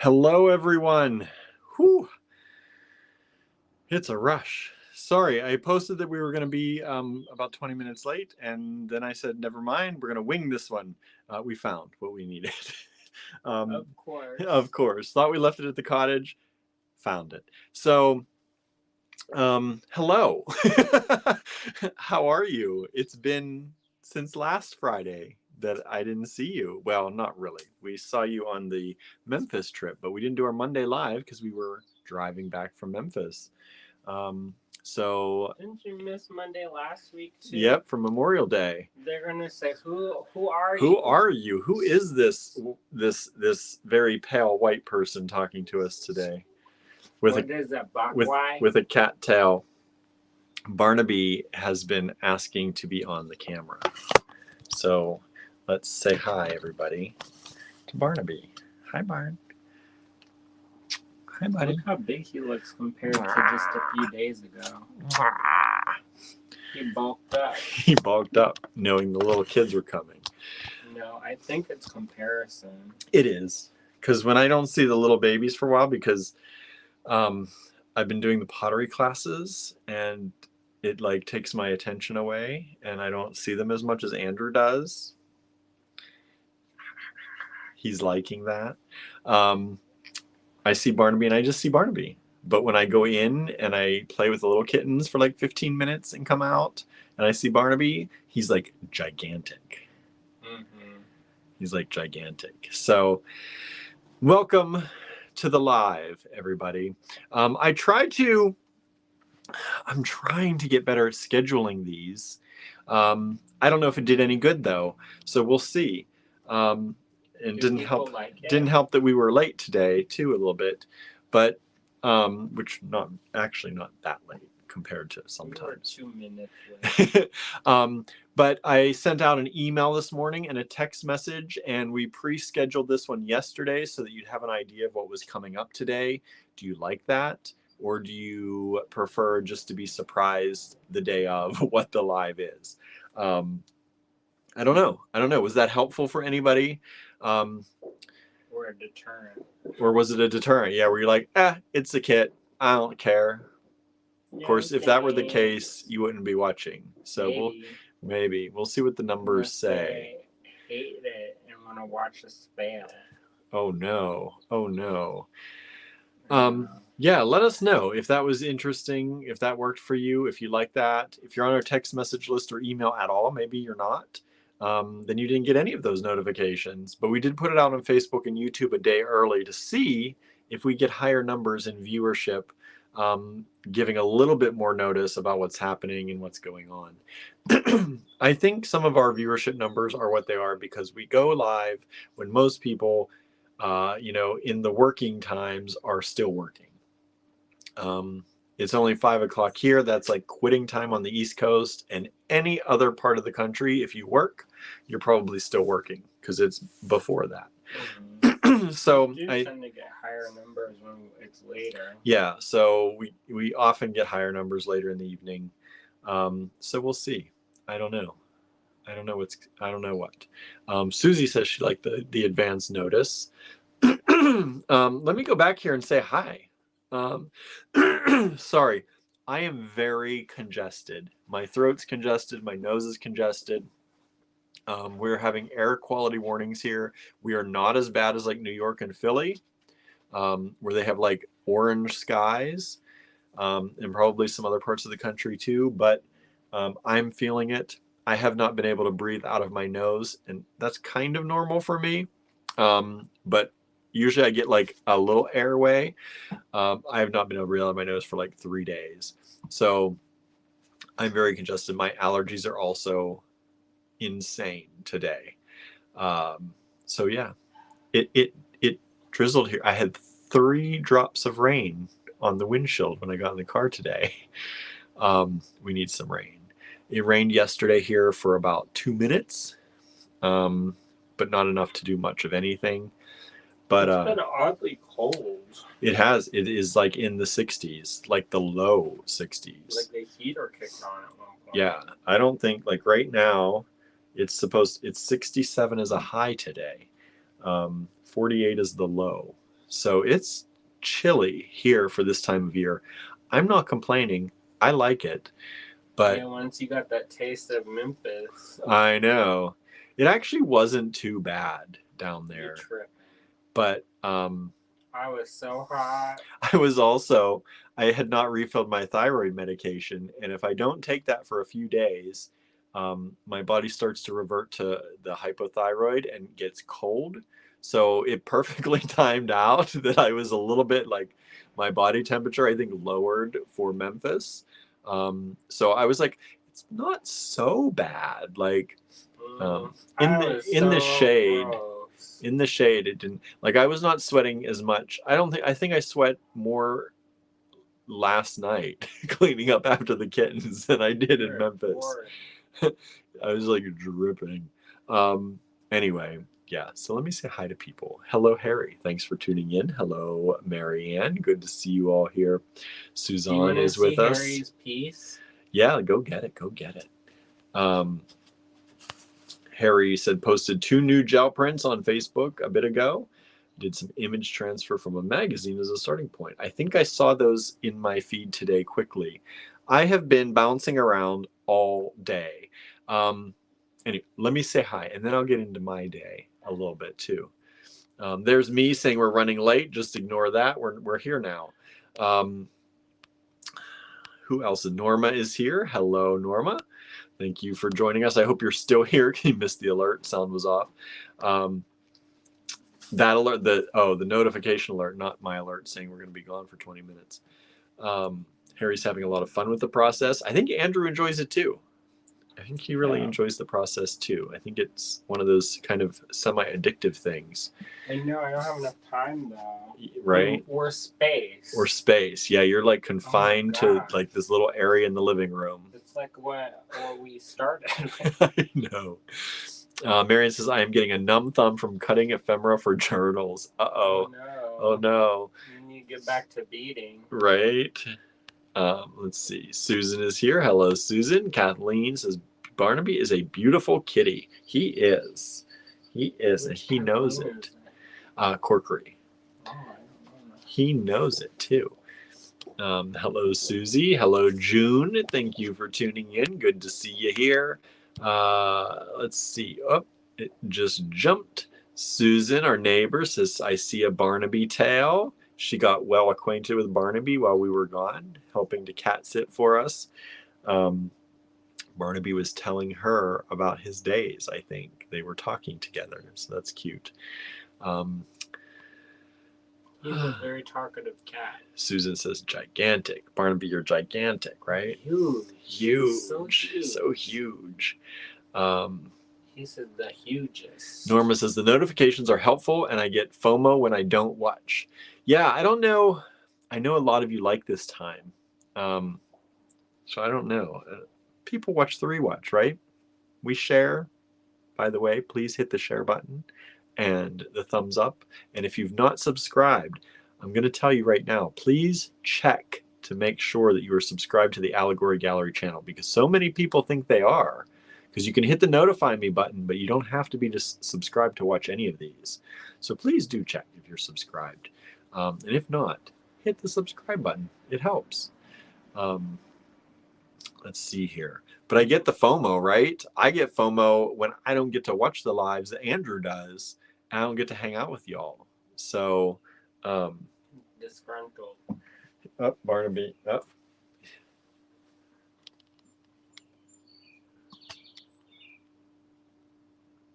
Hello, everyone. Whew. It's a rush. Sorry, I posted that we were going to be about 20 minutes late, and then I said, never mind, we're going to wing this one. We found what we needed. Of course. Of course. Thought we left it at the cottage, found it. So, hello. How are you? It's been since last Friday that I didn't see you. Well, not really. We saw you on the Memphis trip, but we didn't do our Monday live because we were driving back from Memphis. So Didn't you miss Monday last week too? yep, for Memorial Day. They're gonna say, "Who are you? Who are you? Who is this very pale white person talking to us today? With What is that, with a cat tail. Barnaby has been asking to be on the camera. So let's say hi, everybody, to Barnaby. Hi, Barn. Hi, buddy. Look how big he looks compared to just a few days ago. He bulked up. He bulked up, knowing the little kids were coming. No, I think it's comparison. It is. Because when I don't see the little babies for a while, because I've been doing the pottery classes, and it like takes my attention away, and I don't see them as much as Andrew does. He's liking that. I see Barnaby and I just see Barnaby. But when I go in and I play with the little kittens for like 15 minutes and come out and I see Barnaby, he's like gigantic. Mm-hmm. He's like gigantic. So welcome to the live, everybody. I'm trying to get better at scheduling these. I don't know if it did any good though. So we'll see. And didn't help that we were late today too, a little bit, but which not that late compared to sometimes. We were 2 minutes late. But I sent out an email this morning and a text message, and we pre-scheduled this one yesterday so that you'd have an idea of what was coming up today. Do you like that, or do you prefer just to be surprised the day of what the live is? I don't know. Was that helpful for anybody? Or a deterrent. Or was it a deterrent? Yeah, where you're like, it's a kit. I don't care. Of course, if that were the case, you wouldn't be watching. So maybe we'll see what the numbers say. Hate it and want to watch us fail. Oh no. Yeah, let us know if that was interesting, if that worked for you, if you like that. If you're on our text message list or email at all, maybe you're not. Then you didn't get any of those notifications. But we did put it out on Facebook and YouTube a day early to see if we get higher numbers in viewership, giving a little bit more notice about what's happening and what's going on. I think some of our viewership numbers are what they are because we go live when most people, in the working times are still working. It's only 5 o'clock here. That's like quitting time on the East Coast, and any other part of the country. If you work, you're probably still working because it's before that. Mm-hmm. So I tend to get higher numbers when it's later. Yeah, so we often get higher numbers later in the evening. So we'll see. I don't know what. Susie says she liked the advance notice. Let me go back here and say hi. Sorry, I am very congested. My throat's congested. My nose is congested. We're having air quality warnings here. We are not as bad as like New York and Philly, where they have like orange skies, and probably some other parts of the country too. But I'm feeling it. I have not been able to breathe out of my nose, and that's kind of normal for me. But usually I get like a little airway. I have not been able to breathe out of my nose for like 3 days. So I'm very congested. My allergies are also insane today. So yeah, it drizzled here. I had 3 drops of rain on the windshield when I got in the car today. We need some rain. It rained yesterday here for about 2 minutes, but not enough to do much of anything. But it's been oddly cold. It has. It is like in the 60s, like the low 60s. Like the heater kicked on at one point. Yeah, I don't think like right now, it's 67 as a high today. 48 is the low. So it's chilly here for this time of year. I'm not complaining. I like it. But yeah, once you got that taste of Memphis, I know. It actually wasn't too bad down you there. tripping. But I was so hot. I had not refilled my thyroid medication. And if I don't take that for a few days, my body starts to revert to the hypothyroid and gets cold. So it perfectly timed out that I was a little bit like my body temperature, I think, lowered for Memphis. So I was like, it's not so bad. Like Mm, in I the was in the so shade, gross. in the shade, it didn't like I was not sweating as much. I think I sweat more last night cleaning up after the kittens than I did in You're Memphis. horrid. I was like dripping. Anyway, yeah, so let me say hi to people. Hello, Harry. Thanks for tuning in. Hello, Marianne. Good to see you all here. Do you Suzanne want to is see with us. Harry's piece? Yeah, go get it. Go get it. Harry said posted 2 new gel prints on Facebook a bit ago. Did some image transfer from a magazine as a starting point. I think I saw those in my feed today quickly. I have been bouncing around all day. Anyway, let me say hi, and then I'll get into my day a little bit too. There's me saying we're running late. Just ignore that. We're here now. Who else? Norma is here. Hello, Norma. Thank you for joining us. I hope you're still here. You missed the alert. Sound was off. That alert, the notification alert, not my alert saying we're going to be gone for 20 minutes. Harry's having a lot of fun with the process. I think Andrew enjoys it too. I think he really enjoys the process too. I think it's one of those kind of semi-addictive things. I know, I don't have enough time though. Right? Or space. Or space. Yeah, you're like confined to gosh. like this little area in the living room. It's like what we started. I know. Marion says, I am getting a numb thumb from cutting ephemera for journals. Uh-oh. No. Oh, no. You need to get back to beating. Right. Let's see. Susan is here. Hello, Susan. Kathleen says, Barnaby is a beautiful kitty. He is. He is, and he knows it. Corkery. Oh, I don't know. He knows it, too. Hello, Susie. Hello, June. Thank you for tuning in. Good to see you here. Let's see. Oh, it just jumped. Susan, our neighbor, says, I see a Barnaby tail. She got well acquainted with Barnaby while we were gone, helping to cat sit for us. Barnaby was telling her about his days, I think. They were talking together, so that's cute. He's a very talkative cat. Susan says, gigantic. Barnaby, you're gigantic, right? Huge. Huge. So huge. So huge. He said the hugest. Norma says, the notifications are helpful and I get FOMO when I don't watch. Yeah, I don't know. I know a lot of you like this time. So I don't know. People watch the rewatch, right? We share. By the way, please hit the share button and the thumbs up. And if you've not subscribed, I'm going to tell you right now, please check to make sure that you are subscribed to the Allegory Gallery channel, because so many people think they are. Because you can hit the notify me button, but you don't have to be just subscribed to watch any of these. So please do check if you're subscribed. And if not, hit the subscribe button. It helps. Let's see here. But I get the FOMO, right? I get FOMO when I don't get to watch the lives that Andrew does, and I don't get to hang out with y'all. So, Disgruntled. oh, Barnaby. Oh.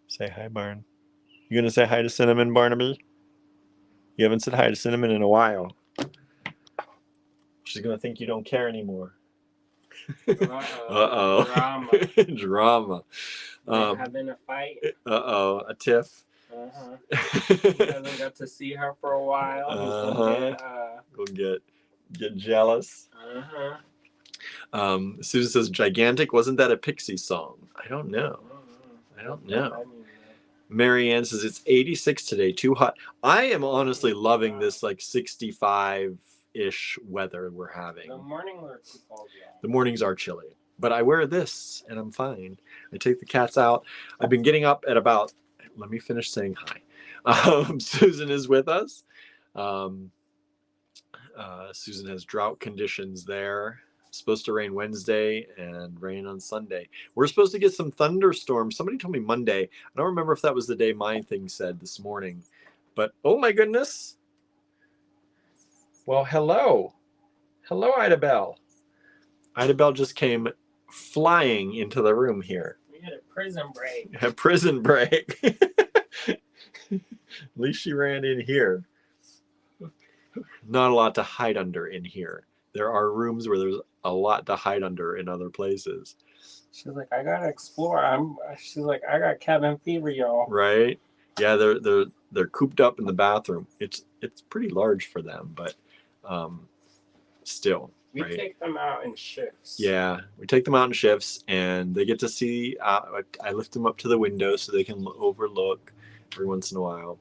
Say hi, Barn. You gonna say hi to Cinnamon, Barnaby? You haven't said hi to Cinnamon in a while. She's gonna think you don't care anymore. Uh-oh. Drama. Drama. Having a fight. Uh-oh. A tiff. He hasn't got to see her for a while. Go get jealous. Susan says, gigantic. Wasn't that a Pixie song? I don't know. I don't know. Marianne says, it's 86 today. Too hot. I am honestly loving this like 65-ish weather we're having. The mornings are too cold, yeah. The mornings are chilly. But I wear this and I'm fine. I take the cats out. I've been getting up at about, let me finish saying hi. Susan is with us. Susan has drought conditions there. Supposed to rain Wednesday and rain on Sunday. We're supposed to get some thunderstorms. Somebody told me Monday. I don't remember if that was the day my thing said this morning. But oh my goodness. Well, hello. Hello, Ida Bell. Ida Bell just came flying into the room here. We had a prison break. A prison break. At least she ran in here. Not a lot to hide under in here. There are rooms where there's a lot to hide under in other places. She's like, I gotta explore. She's like, I got cabin fever, y'all. Right? Yeah, they're cooped up in the bathroom. It's pretty large for them, but still. We right? take them out in shifts. Yeah, we take them out in shifts, and they get to see. I lift them up to the window so they can overlook every once in a while.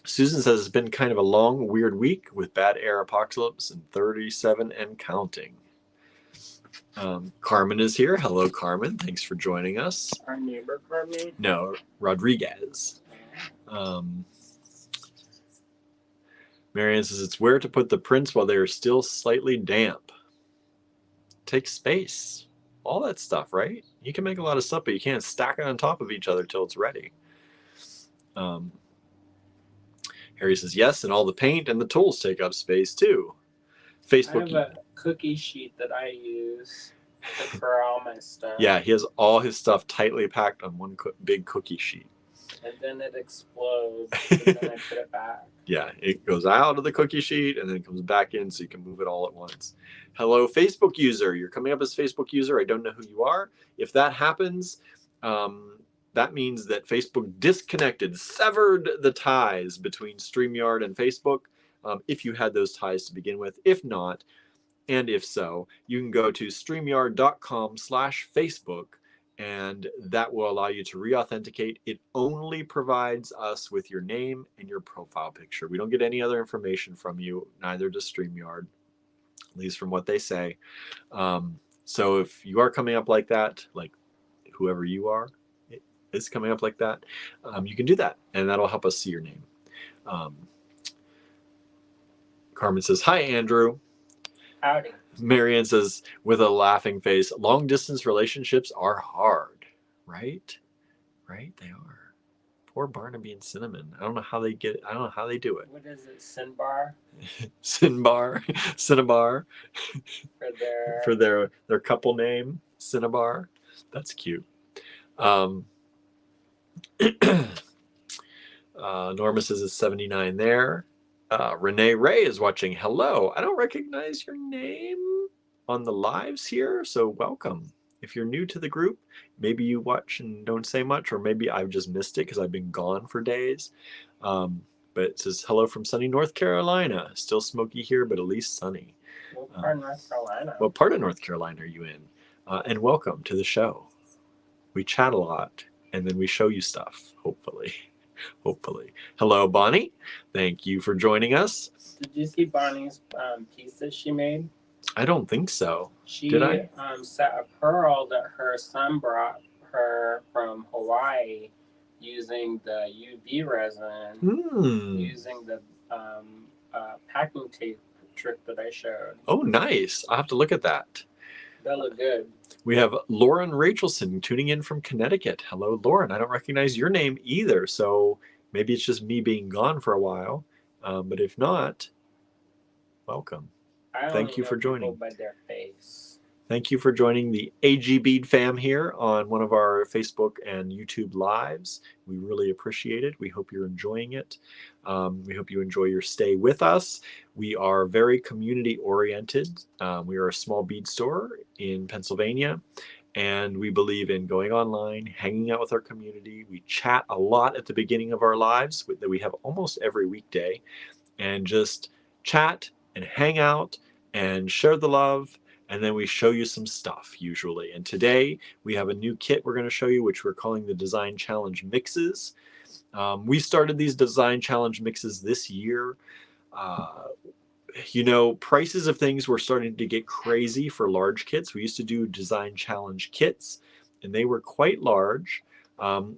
Susan says it's been kind of a long, weird week with bad air apocalypse and 37 and counting. Carmen is here. Hello, Carmen. Thanks for joining us. Our neighbor Carmen? No, Rodriguez. Marianne says it's where to put the prints while they are still slightly damp. Take space. All that stuff, right? You can make a lot of stuff, but you can't stack it on top of each other till it's ready. Harry says yes, and all the paint and the tools take up space too. Facebook. I have a cookie sheet that I use for all my stuff. Yeah, he has all his stuff tightly packed on one big cookie sheet. And then it explodes, and then I put it back. Yeah, it goes out of the cookie sheet and then it comes back in so you can move it all at once. Hello, Facebook user. You're coming up as Facebook user. I don't know who you are. If that happens, that means that Facebook disconnected, severed the ties between StreamYard and Facebook, if you had those ties to begin with. If not, and if so, you can go to StreamYard.com/Facebook, and that will allow you to re-authenticate. It only provides us with your name and your profile picture. We don't get any other information from you, neither does StreamYard, at least from what they say. So if you are coming up like that, like whoever you are is coming up like that, you can do that, and that'll help us see your name. Carmen says, hi, Andrew. Howdy. Marianne says, with a laughing face, long distance relationships are hard, right? Right, they are. Poor Barnaby and Cinnamon. I don't know how they get it. I don't know how they do it. What is it, Cinnabar? Cinnabar. For their couple name, Cinnabar. That's cute. Norma says it's 79 there. Renee Ray is watching. Hello. I don't recognize your name on the lives here, so welcome. If you're new to the group, maybe you watch and don't say much, or maybe I've just missed it because I've been gone for days. But it says hello from sunny North Carolina. Still smoky here, but at least sunny. What part of North Carolina? What part of North Carolina are you in? And welcome to the show. We chat a lot, and then we show you stuff, hopefully. Hopefully. Hello, Bonnie. Thank you for joining us. Did you see Bonnie's piece that she made? I don't think so. Did I? Set a pearl that her son brought her from Hawaii using the UV resin, using the packing tape trick that I showed. Oh, nice. I'll have to look at that. That looked good. We have Lauren Rachelson tuning in from Connecticut. Hello, Lauren. I don't recognize your name either, so maybe it's just me being gone for a while. But if not, welcome. Thank you for joining. By their face. Thank you for joining the AG Bead fam here on one of our Facebook and YouTube lives. We really appreciate it. We hope you're enjoying it. We hope you enjoy your stay with us. We are very community oriented. We are a small bead store in Pennsylvania, and we believe in going online, hanging out with our community. We chat a lot at the beginning of our lives that we have almost every weekday, and just chat and hang out and share the love. And then we show you some stuff usually. And today we have a new kit we're going to show you, which we're calling the Design Challenge Mixes. We started these Design Challenge Mixes this year. Prices of things were starting to get crazy for large kits. We used to do Design Challenge kits, and they were quite large.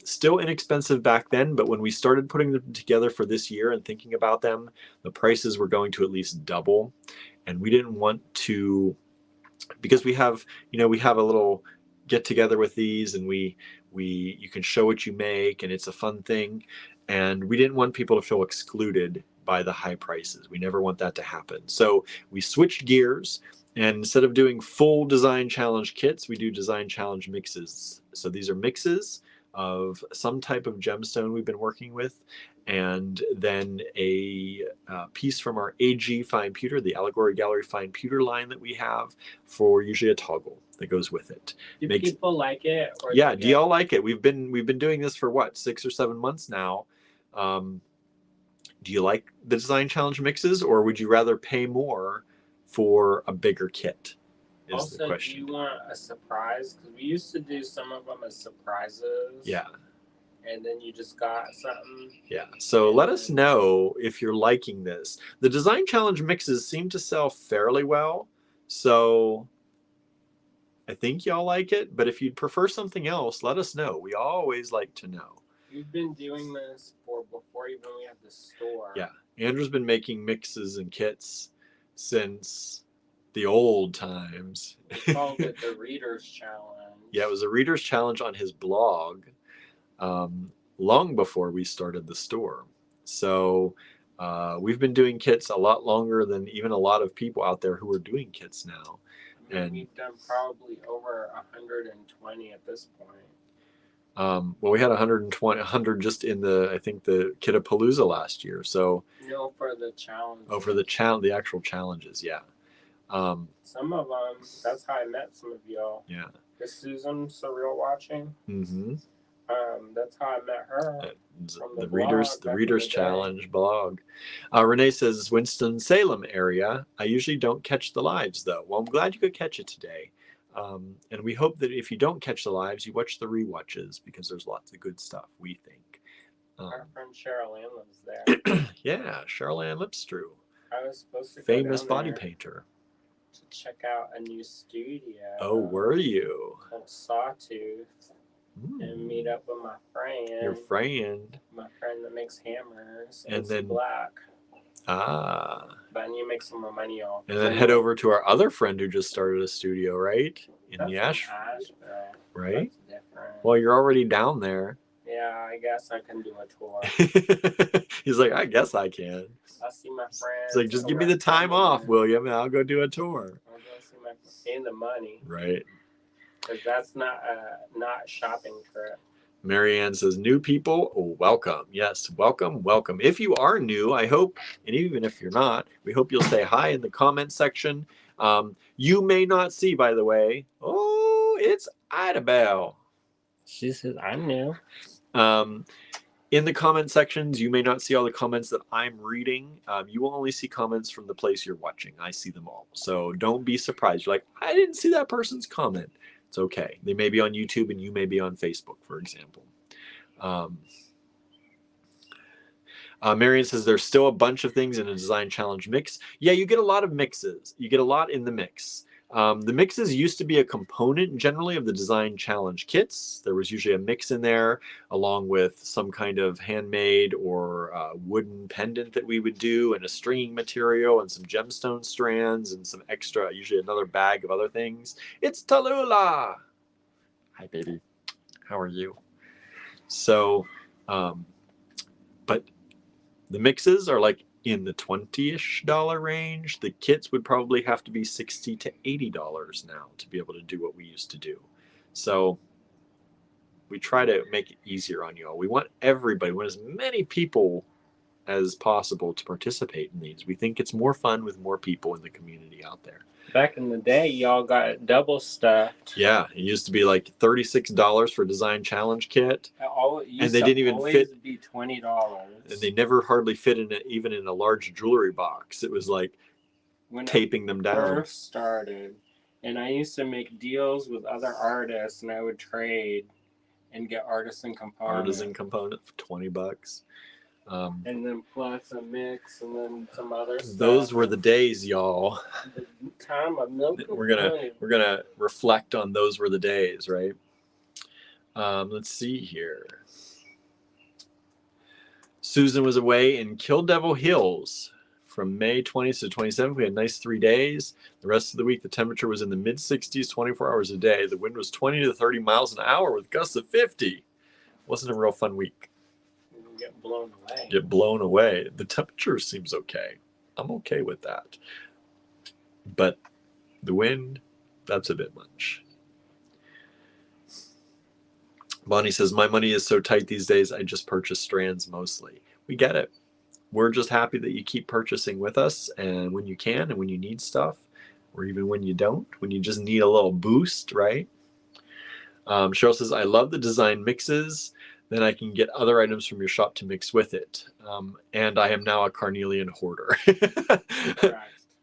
Still inexpensive back then, but when we started putting them together for this year and thinking about them, the prices were going to at least double. And we didn't want to, because we have a little get together with these, and you can show what you make, and it's a fun thing. And we didn't want people to feel excluded by the high prices. We never want that to happen. So we switched gears, and instead of doing full design challenge kits, we do design challenge mixes. So these are mixes of some type of gemstone we've been working with, and then a piece from our AG fine pewter, the Allegory Gallery fine pewter line that we have, for usually a toggle that goes with it. Do people like it? Or yeah, do y'all like it? We've been doing this for what, 6 or 7 months now. Do you like the design challenge mixes, or would you rather pay more for a bigger kit? Is the question. Do you want a surprise? Because we used to do some of them as surprises. Yeah. And then you just got something. Yeah. So let us know if you're liking this. The design challenge mixes seem to sell fairly well, so I think y'all like it. But if you'd prefer something else, let us know. We always like to know. We've been doing this before even we had the store. Yeah. Andrew's been making mixes and kits since the old times. We called it the Reader's Challenge. Yeah, it was a Reader's Challenge on his blog long before we started the store. So we've been doing kits a lot longer than even a lot of people out there who are doing kits now. And we've done probably over 120 at this point. Well, we had 100 just in I think the Kitapalooza last year. So no, for the challenge. Oh, for the actual challenges, yeah. Some of them. That's how I met some of y'all. Yeah. The Susan Surreal Watching. Mm-hmm. That's how I met her. The Reader's Challenge blog. Renee says, Winston-Salem area. I usually don't catch the lives though. Well, I'm glad you could catch it today. And we hope that if you don't catch the lives, you watch the rewatches, because there's lots of good stuff, we think. Our friend Cheryl Ann lives there. Yeah, Cheryl Ann Lipstrew. I was supposed to go famous down body there painter. to check out a new studio. Oh, were you? Called Sawtooth. And meet up with my friend. Your friend. My friend that makes hammers. And then black. Ah. But I need to make some more money off. And then head over to our other friend who just started a studio, right? In the Asheville. Right? That's different. Well, you're already down there. Yeah, I guess I can do a tour. He's like, I guess I can. I'll see my friends. He's like, just give me the time off, William, and I'll go do a tour. I'll go see my friends. And the money. Right. Because that's not a shopping trip. Marianne says, new people, welcome. Yes, welcome, welcome. If you are new, I hope, and even if you're not, we hope you'll say hi in the comment section. You may not see, by the way, it's Idabelle. She says, I'm new. In the comment sections, you may not see all the comments that I'm reading. You will only see comments from the place you're watching. I see them all. So don't be surprised. You're like, I didn't see that person's comment. It's okay. They may be on YouTube and you may be on Facebook, for example. Marion says there's still a bunch of things in a design challenge mix. Yeah, you get a lot of mixes. You get a lot in the mix. The mixes used to be a component generally of the design challenge kits. There was usually a mix in there along with some kind of handmade or wooden pendant that we would do, and a stringing material and some gemstone strands and some extra, usually another bag of other things. It's Tallulah. Hi, baby. How are you? So, but the mixes are like in the $20-ish range. The kits would probably have to be $60 to $80 now to be able to do what we used to do. So we try to make it easier on you all. We want everybody, we want as many people as possible to participate in these. We think it's more fun with more people in the community out there. Back in the day, y'all got double stuffed. Yeah, it used to be like $36 for a design challenge kit. And they didn't even fit. Be $20. And they never hardly fit in it, even in a large jewelry box. It was like when taping them down. First started, and I used to make deals with other artists, and I would trade and get artisan components. Artisan component for $20. And then plus a mix, and then some other stuff. Those were the days, y'all. The time of milk. We're gonna reflect on those were the days, right? Let's see here. Susan was away in Kill Devil Hills from May 20th to 27th. We had nice 3 days. The rest of the week, the temperature was in the mid-60s, 24 hours a day. The wind was 20 to 30 miles an hour with gusts of 50. Wasn't a real fun week. Get blown away. Get blown away. The temperature seems okay. I'm okay with that. But the wind, that's a bit much. Bonnie says, my money is so tight these days, I just purchase strands mostly. We get it. We're just happy that you keep purchasing with us, and when you can and when you need stuff, or even when you don't, when you just need a little boost, right? Cheryl says, I love the design mixes. Then I can get other items from your shop to mix with it. And I am now a carnelian hoarder.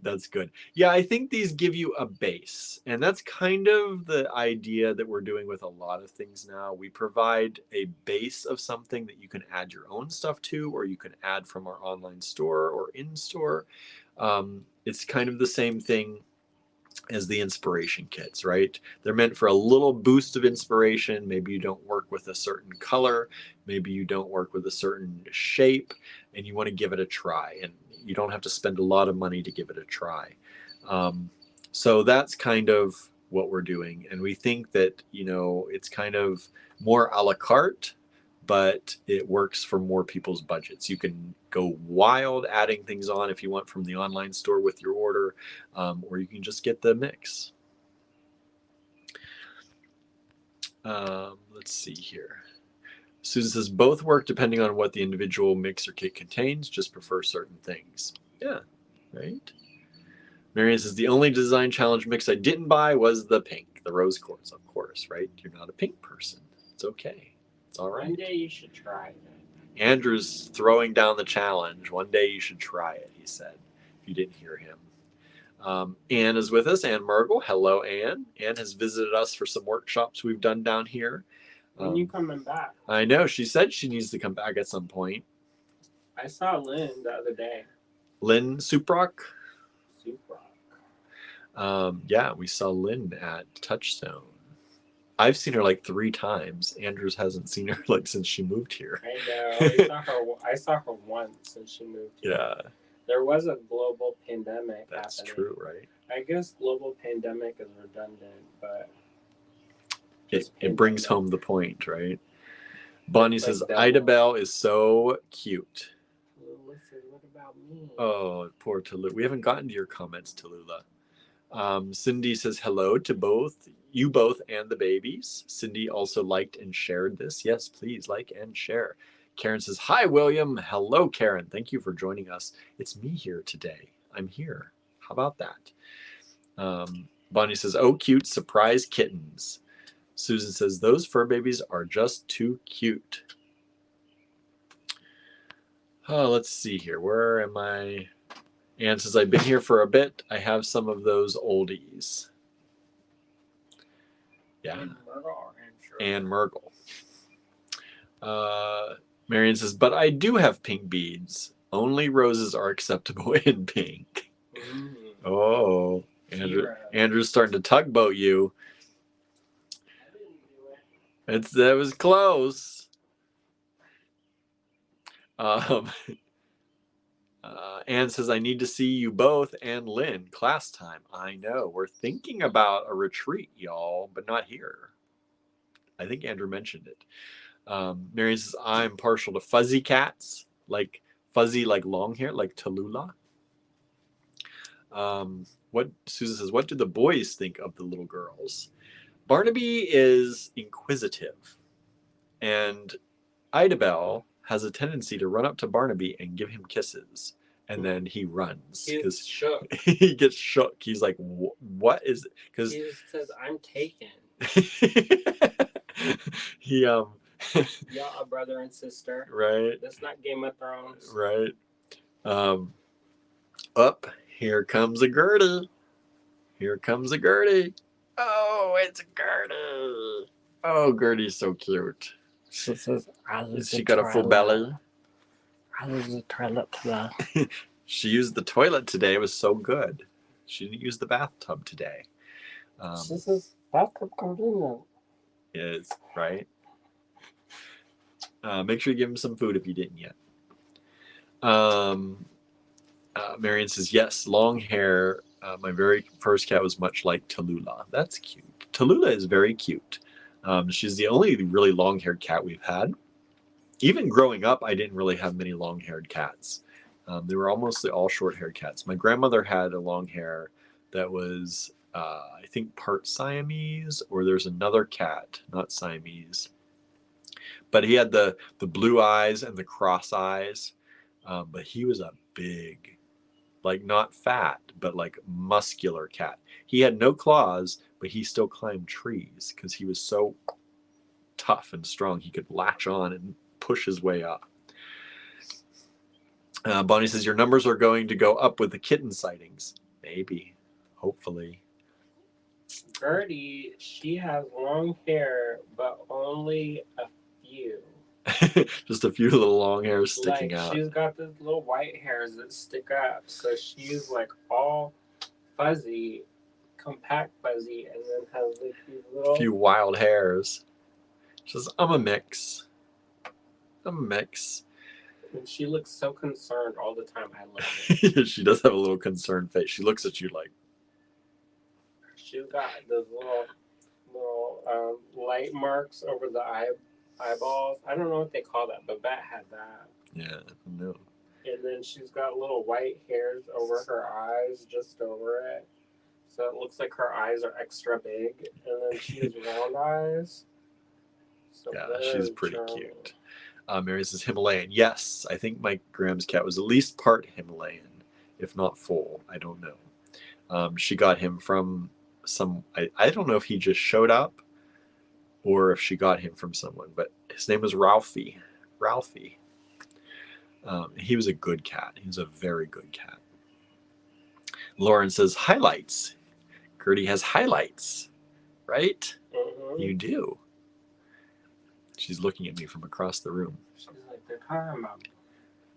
That's good. Yeah, I think these give you a base. And that's kind of the idea that we're doing with a lot of things now. We provide a base of something that you can add your own stuff to, or you can add from our online store or in-store. It's kind of the same thing as the inspiration kits, right? They're meant for a little boost of inspiration. Maybe you don't work with a certain color. Maybe you don't work with a certain shape, and you want to give it a try. And you don't have to spend a lot of money to give it a try. So that's kind of what we're doing. And we think that, you know, it's kind of more a la carte, but it works for more people's budgets. You can go wild adding things on if you want from the online store with your order, or you can just get the mix. Let's see here. Susan says, both work depending on what the individual mix or kit contains, just prefer certain things. Yeah, right? Marianne says, the only design challenge mix I didn't buy was the pink, the rose quartz, of course, right? You're not a pink person. It's okay. It's all right. One day you should try it. Andrew's throwing down the challenge. One day you should try it, he said, if you didn't hear him. Anne is with us, Anne Mergel. Hello, Anne. Anne has visited us for some workshops we've done down here. When you coming back? I know. She said she needs to come back at some point. I saw Lynn the other day. Lynn Suprock? Suprock. Yeah, we saw Lynn at Touchstone. I've seen her like 3 times. Andrews hasn't seen her like since she moved here. I know. I saw her once since she moved here. Yeah. There was a global pandemic That's happening. true, right? I guess global pandemic is redundant, but it brings home the point, right? Bonnie says, Ida Bell is so cute. Listen, what about me? Oh, poor Tallulah. We haven't gotten to your comments, Tallulah. Cindy says, hello to you both and the babies. Cindy also liked and shared this. Yes, please like and share. Karen says, hi, William. Hello, Karen. Thank you for joining us. It's me here today. I'm here. How about that? Bonnie says, oh, cute surprise kittens. Susan says, those fur babies are just too cute. Oh, let's see here. Where am I? Anne says, I've been here for a bit. I have some of those oldies. Yeah. Anne Mergel. Marion says, but I do have pink beads. Only roses are acceptable in pink. Oh, Andrew's starting to tugboat you. That was close. Anne says, I need to see you both and Lynn. Class time. I know. We're thinking about a retreat, y'all, but not here. I think Andrew mentioned it. Marion says, I'm partial to fuzzy cats, like fuzzy, like long hair, like Tallulah. Susan says, what do the boys think of the little girls? Barnaby is inquisitive, and Ida Bell has a tendency to run up to Barnaby and give him kisses, and then he runs. He gets shook. He gets shook. He's like, what is it? Because he just says, I'm taken. Y'all a brother and sister. Right. That's not Game of Thrones. Right. Up, here comes a Gertie. Here comes a Gertie. Oh, it's a Gertie. Oh, Gertie's so cute. She says, she got a full belly. I used the toilet today. She used the toilet today. It was so good. She didn't use the bathtub today. She says, bathtub convenient. Is right. Make sure you give him some food if you didn't yet. Marion says, yes, long hair. My very first cat was much like Tallulah. That's cute. Tallulah is very cute. She's the only really long-haired cat we've had. Even growing up, I didn't really have many long-haired cats. They were almost all short-haired cats. My grandmother had a long hair that was, I think, part Siamese, or there's another cat, not Siamese. But he had the blue eyes and the cross eyes. But he was a big, like not fat, but like muscular cat. He had no claws, but he still climbed trees because he was so tough and strong. He could latch on and push his way up. Bonnie says, your numbers are going to go up with the kitten sightings. Maybe. Hopefully. Gertie, she has long hair, but only a few. Just a few little long hairs sticking out. She's got these little white hairs that stick up. So she's like all fuzzy, compact fuzzy, and then has like these little... few wild hairs. She says, I'm a mix. I'm a mix. And she looks so concerned all the time. I love it. She does have a little concerned face. She looks at you like... She's got those little light marks over the eyeballs. I don't know what they call that, but Bet had that. Yeah, I know. And then she's got little white hairs over her eyes, just over it. So it looks like her eyes are extra big. And then she has round eyes. So yeah, she's pretty cute. Mary says Himalayan. Yes, I think my Graham's cat was at least part Himalayan, if not full. I don't know. She got him from some... I don't know if he just showed up or if she got him from someone, but his name was Ralphie. Ralphie. He was a good cat. He was a very good cat. Lauren says, highlights. Gertie has highlights, right? Mm-hmm. You do. She's looking at me from across the room. She's like, they're talking about me.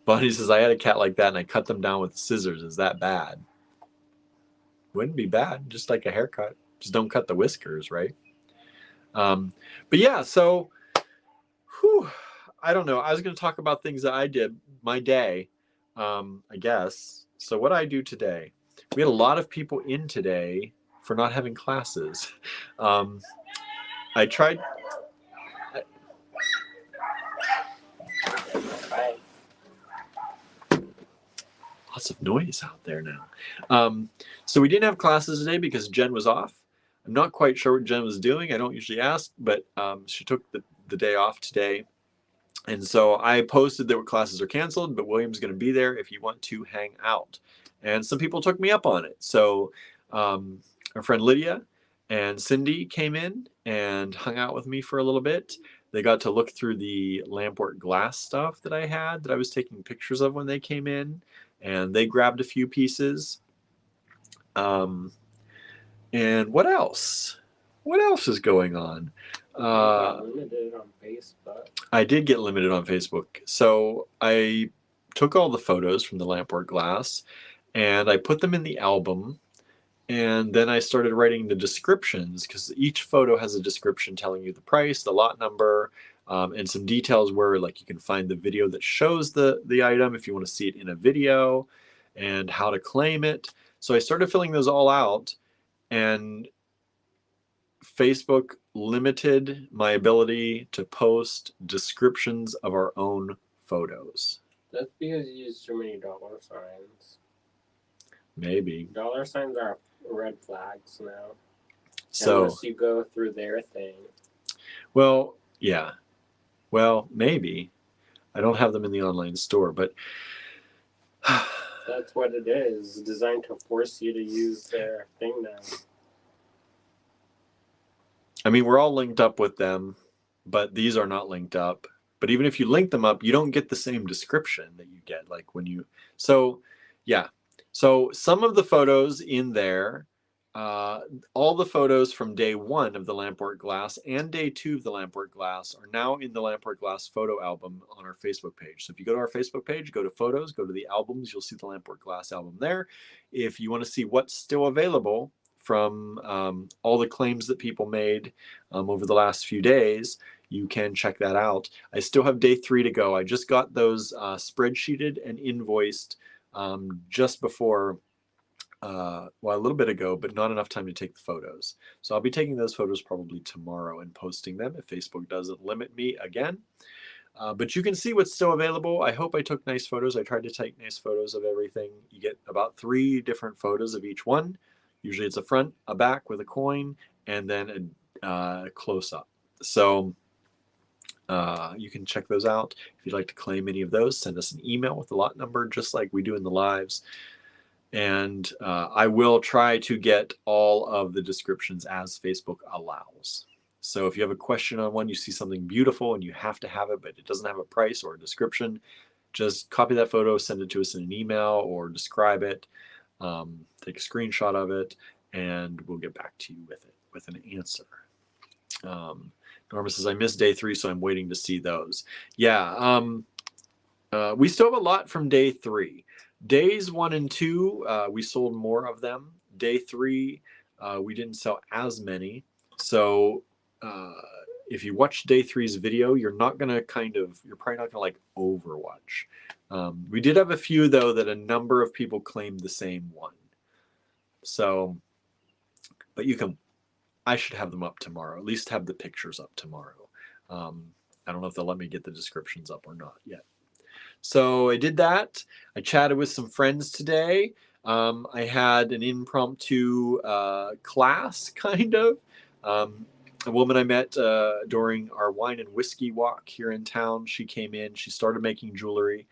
Bonnie says, I had a cat like that and I cut them down with scissors. Is that bad? Wouldn't be bad. Just like a haircut. Just don't cut the whiskers, right? But yeah, so I don't know. I was going to talk about things that I did my day, I guess. So what I do today, we had a lot of people in today for not having classes. I tried. Lots of noise out there now. So we didn't have classes today because Jen was off. I'm not quite sure what Jen was doing. I don't usually ask, but she took the day off today. And so I posted that classes are canceled, but William's going to be there if you want to hang out. And some people took me up on it. So our friend Lydia and Cindy came in and hung out with me for a little bit. They got to look through the Lamport glass stuff that I had, that I was taking pictures of when they came in. And they grabbed a few pieces. And what else? What else is going on? Limited on Facebook. I did get limited on Facebook. So I took all the photos from the Lamport glass and I put them in the album. And then I started writing the descriptions because each photo has a description telling you the price, the lot number, and some details where like you can find the video that shows the item if you want to see it in a video and how to claim it. So I started filling those all out, and Facebook limited my ability to post descriptions of our own photos. That's because you use too many dollar signs. Maybe. Dollar signs are red flags now. So unless you go through their thing. Well, yeah. Well, maybe. I don't have them in the online store, but that's what it is. It's designed to force you to use their thing now. I mean, we're all linked up with them, but these are not linked up. But even if you link them up, you don't get the same description that you get like when you... So, yeah. So some of the photos in there, all the photos from day 1 of the Lamport Glass and day 2 of the Lamport Glass are now in the Lamport Glass photo album on our Facebook page. So if you go to our Facebook page, go to photos, go to the albums, you'll see the Lamport Glass album there. If you want to see what's still available from all the claims that people made over the last few days, you can check that out. I still have day 3 to go. I just got those spreadsheeted and invoiced just before, well, a little bit ago, but not enough time to take the photos. So I'll be taking those photos probably tomorrow and posting them if Facebook doesn't limit me again. But you can see what's still available. I hope I took nice photos. I tried to take nice photos of everything. You get about 3 different photos of each one. Usually it's a front, a back with a coin, and then a close-up. So you can check those out. If you'd like to claim any of those, send us an email with the lot number, just like we do in the lives. And I will try to get all of the descriptions as Facebook allows. So if you have a question on one, you see something beautiful and you have to have it, but it doesn't have a price or a description, just copy that photo, send it to us in an email or describe it, take a screenshot of it, and we'll get back to you with an answer. Norma says, I missed day 3, so I'm waiting to see those. Yeah, we still have a lot from day 3. Days 1 and 2, we sold more of them. Day 3, we didn't sell as many. So if you watch day 3's video, you're probably not gonna like overwatch. We did have a few though that a number of people claimed the same one. So, but I should have them up tomorrow, at least have the pictures up tomorrow. I don't know if they'll let me get the descriptions up or not yet. So I did that. I chatted with some friends today. I had an impromptu class, kind of. A woman I met during our wine and whiskey walk here in town, she came in, she started making jewelry,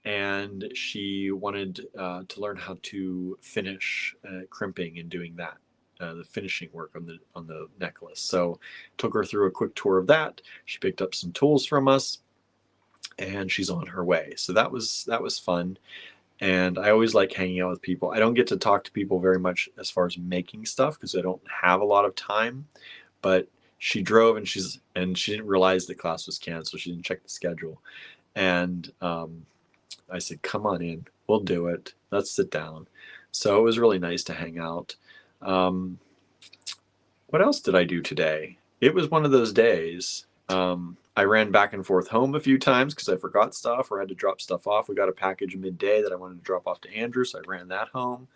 and she wanted to learn how to finish crimping and doing that, the finishing work on the necklace. So took her through a quick tour of that. She picked up some tools from us, and she's on her way. So that was fun. And I always like hanging out with people. I don't get to talk to people very much as far as making stuff because I don't have a lot of time. But she drove and she didn't realize the class was canceled. She didn't check the schedule. And I said, come on in. We'll do it. Let's sit down. So it was really nice to hang out. What else did I do today? It was one of those days. I ran back and forth home a few times because I forgot stuff or had to drop stuff off. We got a package midday that I wanted to drop off to Andrew, so I ran that home.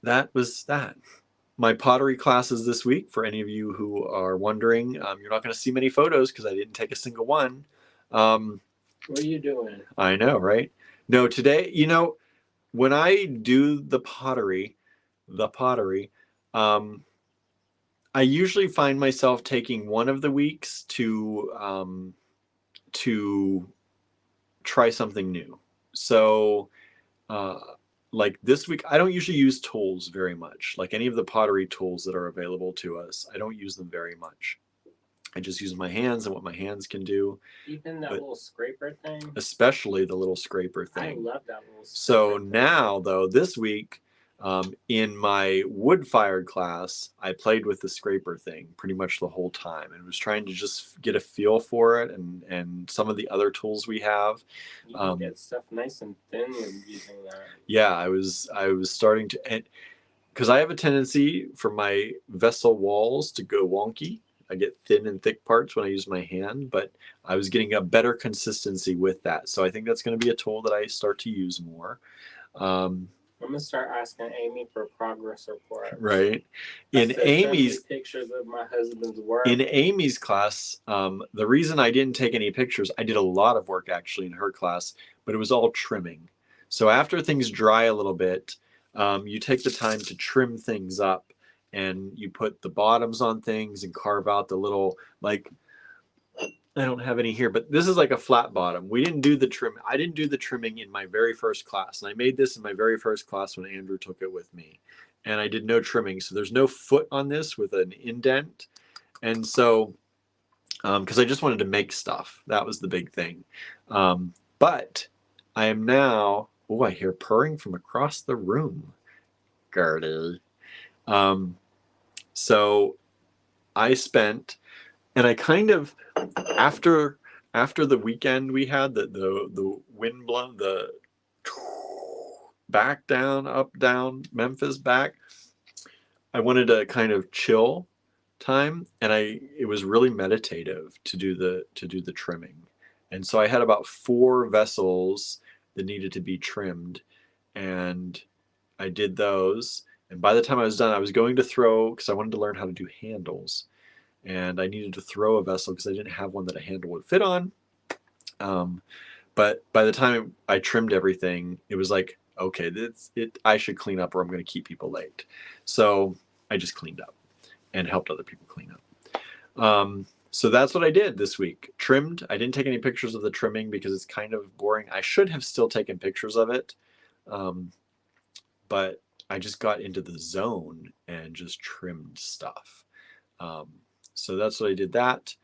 That was that. My pottery classes this week, for any of you who are wondering, you're not going to see many photos because I didn't take a single one. What are you doing? I know, right? No, today, when I do the pottery, I usually find myself taking one of the weeks to try something new. So like this week, I don't usually use tools very much. Like any of the pottery tools that are available to us, I don't use them very much. I just use my hands and what my hands can do. Even that little scraper thing? Especially the little scraper thing. I love that little scraper So thing. now, though, this week, in my wood-fired class, I played with the scraper thing pretty much the whole time and was trying to just get a feel for it and some of the other tools we have. You can get stuff nice and thin when using that. Yeah, I was starting to, because I have a tendency for my vessel walls to go wonky. I get thin and thick parts when I use my hand, but I was getting a better consistency with that. So I think that's going to be a tool that I start to use more. I'm gonna start asking Amy for progress reports. Right. In Amy's pictures of my husband's work. In Amy's class, the reason I didn't take any pictures, I did a lot of work actually in her class, but it was all trimming. So after things dry a little bit, you take the time to trim things up, and you put the bottoms on things and carve out the little, like, I don't have any here, but this is like a flat bottom. We didn't do the trim. I didn't do the trimming in my very first class. And I made this in my very first class when Andrew took it with me. And I did no trimming. So there's no foot on this with an indent. And so, because I just wanted to make stuff. That was the big thing. But I am now, oh, I hear purring from across the room. Gertie. So I spent, and I kind of, after the weekend we had, the wind blown, the back down, up, down, Memphis back, I wanted to kind of chill time, and it was really meditative to do the trimming. And so I had about 4 vessels that needed to be trimmed, and I did those. And by the time I was done, I was going to throw, because I wanted to learn how to do handles, and I needed to throw a vessel because I didn't have one that a handle would fit on. But by the time I trimmed everything, it was like, okay, I should clean up or I'm going to keep people late. So I just cleaned up and helped other people clean up. So that's what I did this week. Trimmed. I didn't take any pictures of the trimming because it's kind of boring. I should have still taken pictures of it. But I just got into the zone and just trimmed stuff. So that's what I did that.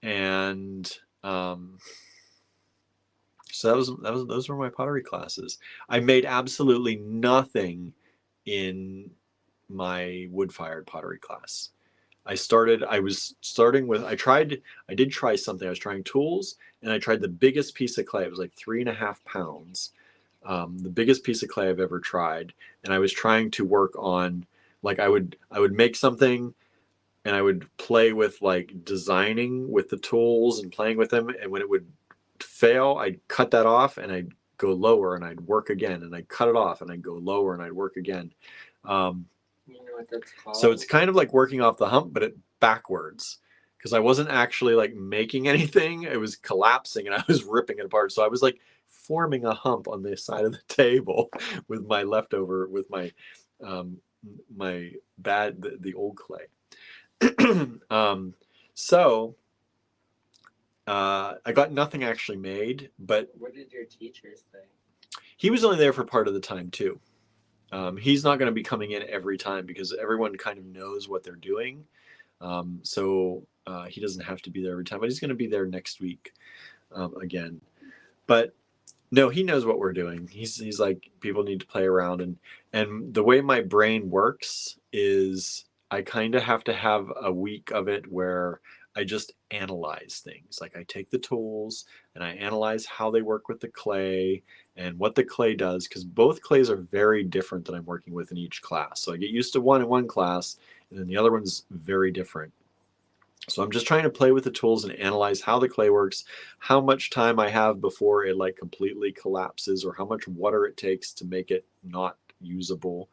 And so those were my pottery classes. I made absolutely nothing in my wood-fired pottery class. I did try something. I was trying tools, and I tried the biggest piece of clay. It was like 3.5 pounds. The biggest piece of clay I've ever tried. And I was trying to work on, like, I would make something, and I would play with like designing with the tools and playing with them. And when it would fail, I'd cut that off and I'd go lower and I'd work again, and I'd cut it off and I'd go lower and I'd work again. You know what that's called? So it's kind of like working off the hump, but it backwards, because I wasn't actually like making anything. It was collapsing and I was ripping it apart. So I was like forming a hump on the side of the table with my leftover, with my the old clay. So I got nothing actually made, but what did your teacher say? He was only there for part of the time too. He's not going to be coming in every time because everyone kind of knows what they're doing. So he doesn't have to be there every time, but he's going to be there next week again. But no, he knows what we're doing. He's like, people need to play around, and the way my brain works is I kind of have to have a week of it where I just analyze things. Like I take the tools and I analyze how they work with the clay and what the clay does, because both clays are very different that I'm working with in each class. So I get used to one in one class, and then the other one's very different. So I'm just trying to play with the tools and analyze how the clay works, how much time I have before it like completely collapses, or how much water it takes to make it not usable.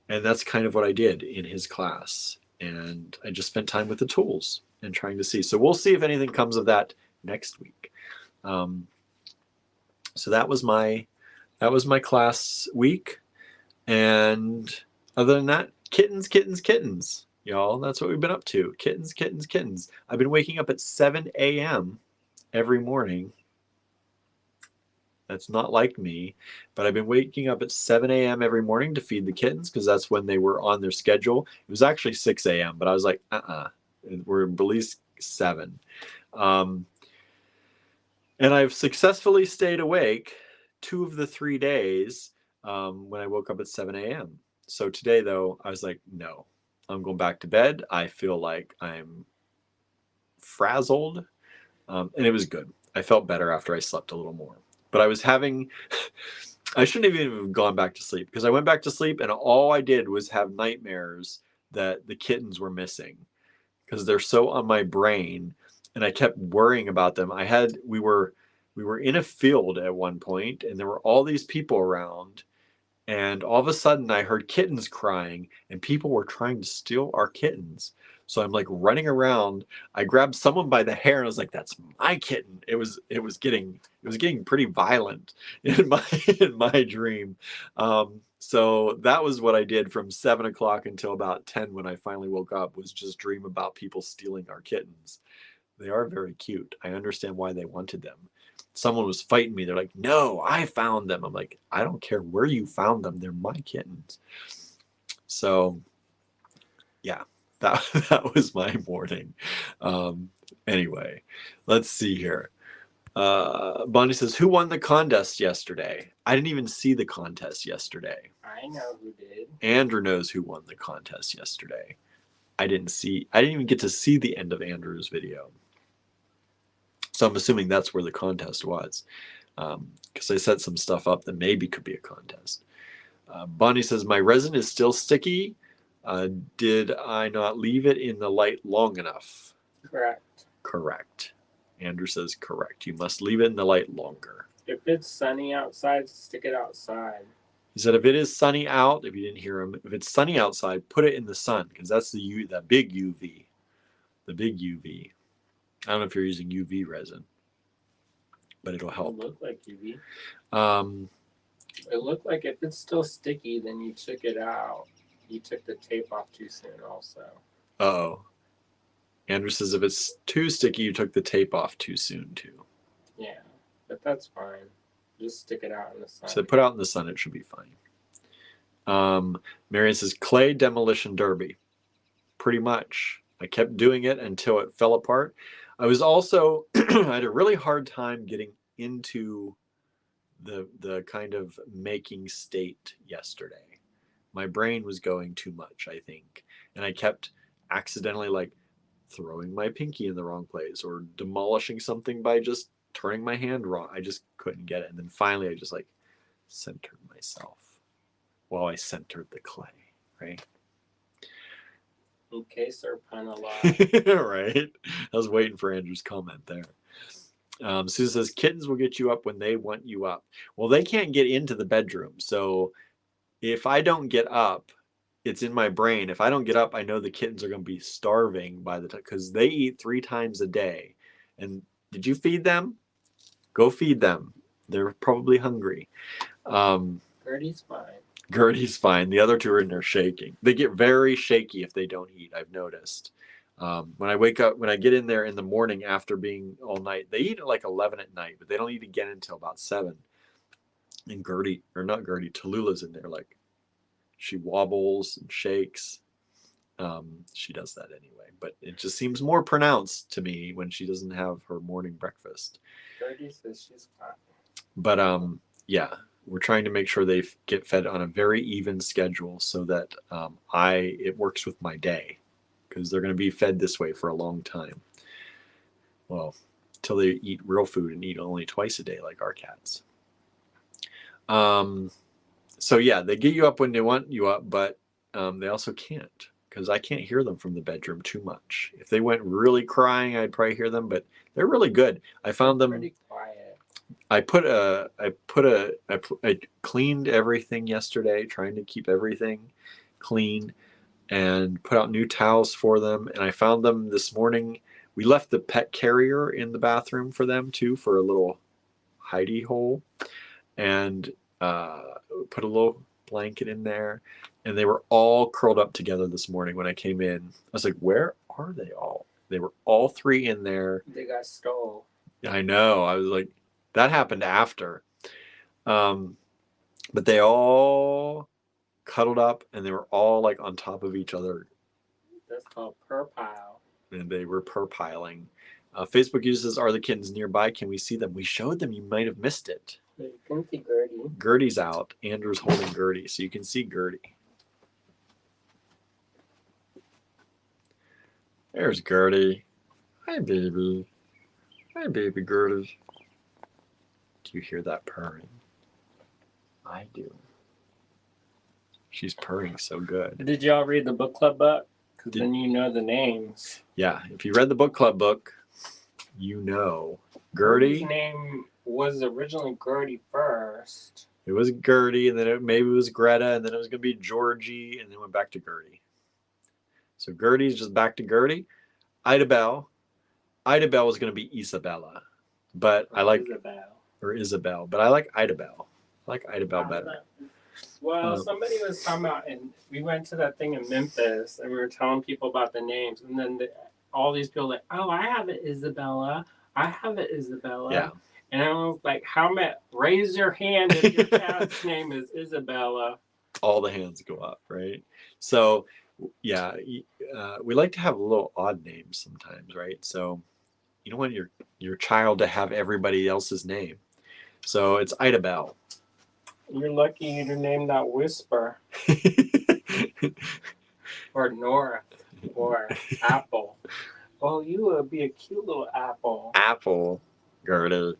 And that's kind of what I did in his class. And I just spent time with the tools and trying to see. So we'll see if anything comes of that next week. So that was my class week. And other than that, kittens, kittens, kittens, y'all. That's what we've been up to. Kittens, kittens, kittens. I've been waking up at 7 a.m. every morning. That's not like me, but I've been waking up at 7 a.m. every morning to feed the kittens because that's when they were on their schedule. It was actually 6 a.m., but I was like, we're at least 7. And I've successfully stayed awake 2 of the 3 days when I woke up at 7 a.m. So today, though, I was like, no, I'm going back to bed. I feel like I'm frazzled, and it was good. I felt better after I slept a little more. But I was having, I shouldn't have even gone back to sleep, because I went back to sleep and all I did was have nightmares that the kittens were missing, because they're so on my brain, and I kept worrying about them. We were in a field at one point, and there were all these people around, and all of a sudden I heard kittens crying, and people were trying to steal our kittens. So I'm like running around. I grabbed someone by the hair and I was like, "That's my kitten." It was getting pretty violent in my dream. So that was what I did from 7 o'clock until about 10 when I finally woke up, was just dream about people stealing our kittens. They are very cute. I understand why they wanted them. Someone was fighting me. They're like, "No, I found them." I'm like, "I don't care where you found them. They're my kittens." So yeah. That was my morning. Anyway, let's see here. Bonnie says, "Who won the contest yesterday?" I didn't even see the contest yesterday. I know who did. Andrew knows who won the contest yesterday. I didn't even get to see the end of Andrew's video. So I'm assuming that's where the contest was, because I set some stuff up that maybe could be a contest. Bonnie says, "My resin is still sticky. Did I not leave it in the light long enough? Correct. Correct. Andrew says correct. You must leave it in the light longer. If it's sunny outside, stick it outside. He said if it is sunny out, if you didn't hear him, if it's sunny outside, put it in the sun because that's the big UV. The big UV. I don't know if you're using UV resin, but it'll help. It looked like UV. Um, It looked like if it's still sticky, then you took it out. You took the tape off too soon also. Uh-oh. Andrew says if it's too sticky, you took the tape off too soon too. Yeah, but that's fine. Just stick it out in the sun. So put out in the sun, it should be fine. Marion says clay demolition derby. Pretty much. I kept doing it until it fell apart. I was also, I had a really hard time getting into the kind of making state yesterday. My brain was going too much, I think. And I kept accidentally like throwing my pinky in the wrong place or demolishing something by just turning my hand wrong. I just couldn't get it. And then finally I just like centered myself while I centered the clay, right? Okay, Sir Panala. Right? I was waiting for Andrew's comment there. Susan says, kittens will get you up when they want you up. Well, they can't get into the bedroom. So if I don't get up, it's in my brain. If I don't get up, I know the kittens are going to be starving by the time because they eat 3 times a day. And did you feed them? Go feed them. They're probably hungry. Gertie's fine. Gertie's fine. The other 2 are in there shaking. They get very shaky if they don't eat, I've noticed. When I wake up, when I get in there in the morning after being all night, they eat at like 11 at night, but they don't eat again until about 7. And Gertie, or not Gertie, Tallulah's in there like she wobbles and shakes. She does that anyway, but it just seems more pronounced to me when she doesn't have her morning breakfast. Gertie says she's fine. But yeah, we're trying to make sure they get fed on a very even schedule so that it works with my day because they're going to be fed this way for a long time. Well, until they eat real food and eat only twice a day like our cats. So yeah, they get you up when they want you up, but they also can't because I can't hear them from the bedroom too much. If they went really crying, I'd probably hear them, but they're really good. I found them pretty quiet. I cleaned everything yesterday, trying to keep everything clean and put out new towels for them. And I found them this morning. We left the pet carrier in the bathroom for them too, for a little hidey hole, and put a little blanket in there. And they were all curled up together this morning when I came in. I was like, where are they all? They were all 3 in there. They got stole. I know. I was like, that happened after. But they all cuddled up and they were all like on top of each other. That's called purpile. And they were purpiling. Facebook uses, are the kittens nearby? Can we see them? We showed them. You might have missed it. You can see Gertie. Gertie's out. Andrew's holding Gertie, so you can see Gertie. There's Gertie. Hi, baby. Hi, baby Gertie. Do you hear that purring? I do. She's purring so good. Did y'all read the book club book? Because then you know the names. Yeah, if you read the book club book, you know. Gertie. Gertie's name was originally Gertie first. It was Gertie, and then maybe it was Greta, and then it was going to be Georgie, and then went back to Gertie. So Gertie's just back to Gertie. Idabelle was going to be Isabella, but I like Isabel, but I like Idabelle. I like Idabelle better. Well, somebody was talking about, and we went to that thing in Memphis, and we were telling people about the names, and then all these people like, oh, I have it, Isabella. I have it, Isabella. Yeah. And I was like, raise your hand if your cat's name is Isabella. All the hands go up, right? So, yeah, we like to have little odd names sometimes, right? So you don't want your child to have everybody else's name. So it's Idabelle. You're lucky you named that Whisper. Or North. Or Apple. Oh, you would be a cute little apple. Apple, Gertie.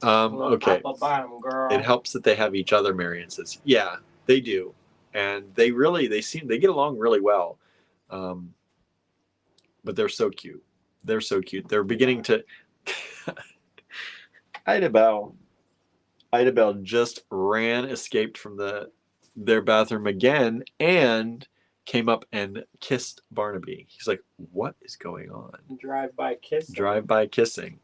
Okay. Apple bottom girl. It helps that they have each other, Marion says. Yeah, they do. and they get along really well. But they're so cute. They're so cute. They're beginning to. Idabelle just escaped from their bathroom again, and came up and kissed Barnaby. He's like, "What is going on?" Drive-by kissing. Drive-by kissing.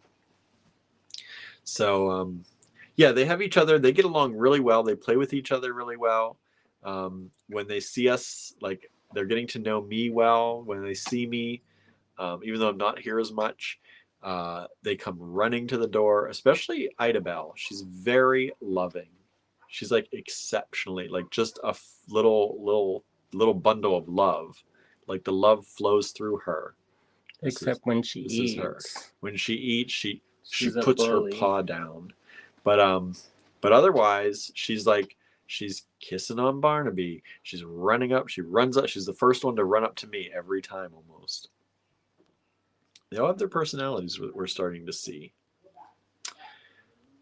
So, yeah, they have each other. They get along really well. They play with each other really well. When they see us, like, they're getting to know me well. When they see me, even though I'm not here as much, they come running to the door, especially Idabelle. She's very loving. She's like exceptionally, like just a little bundle of love. Like the love flows through her. Except when she eats. Her. When she eats, she She's puts her paw down. But otherwise, she's kissing on Barnaby. She's running up. She runs up. She's the first one to run up to me every time almost. They all have their personalities we're starting to see.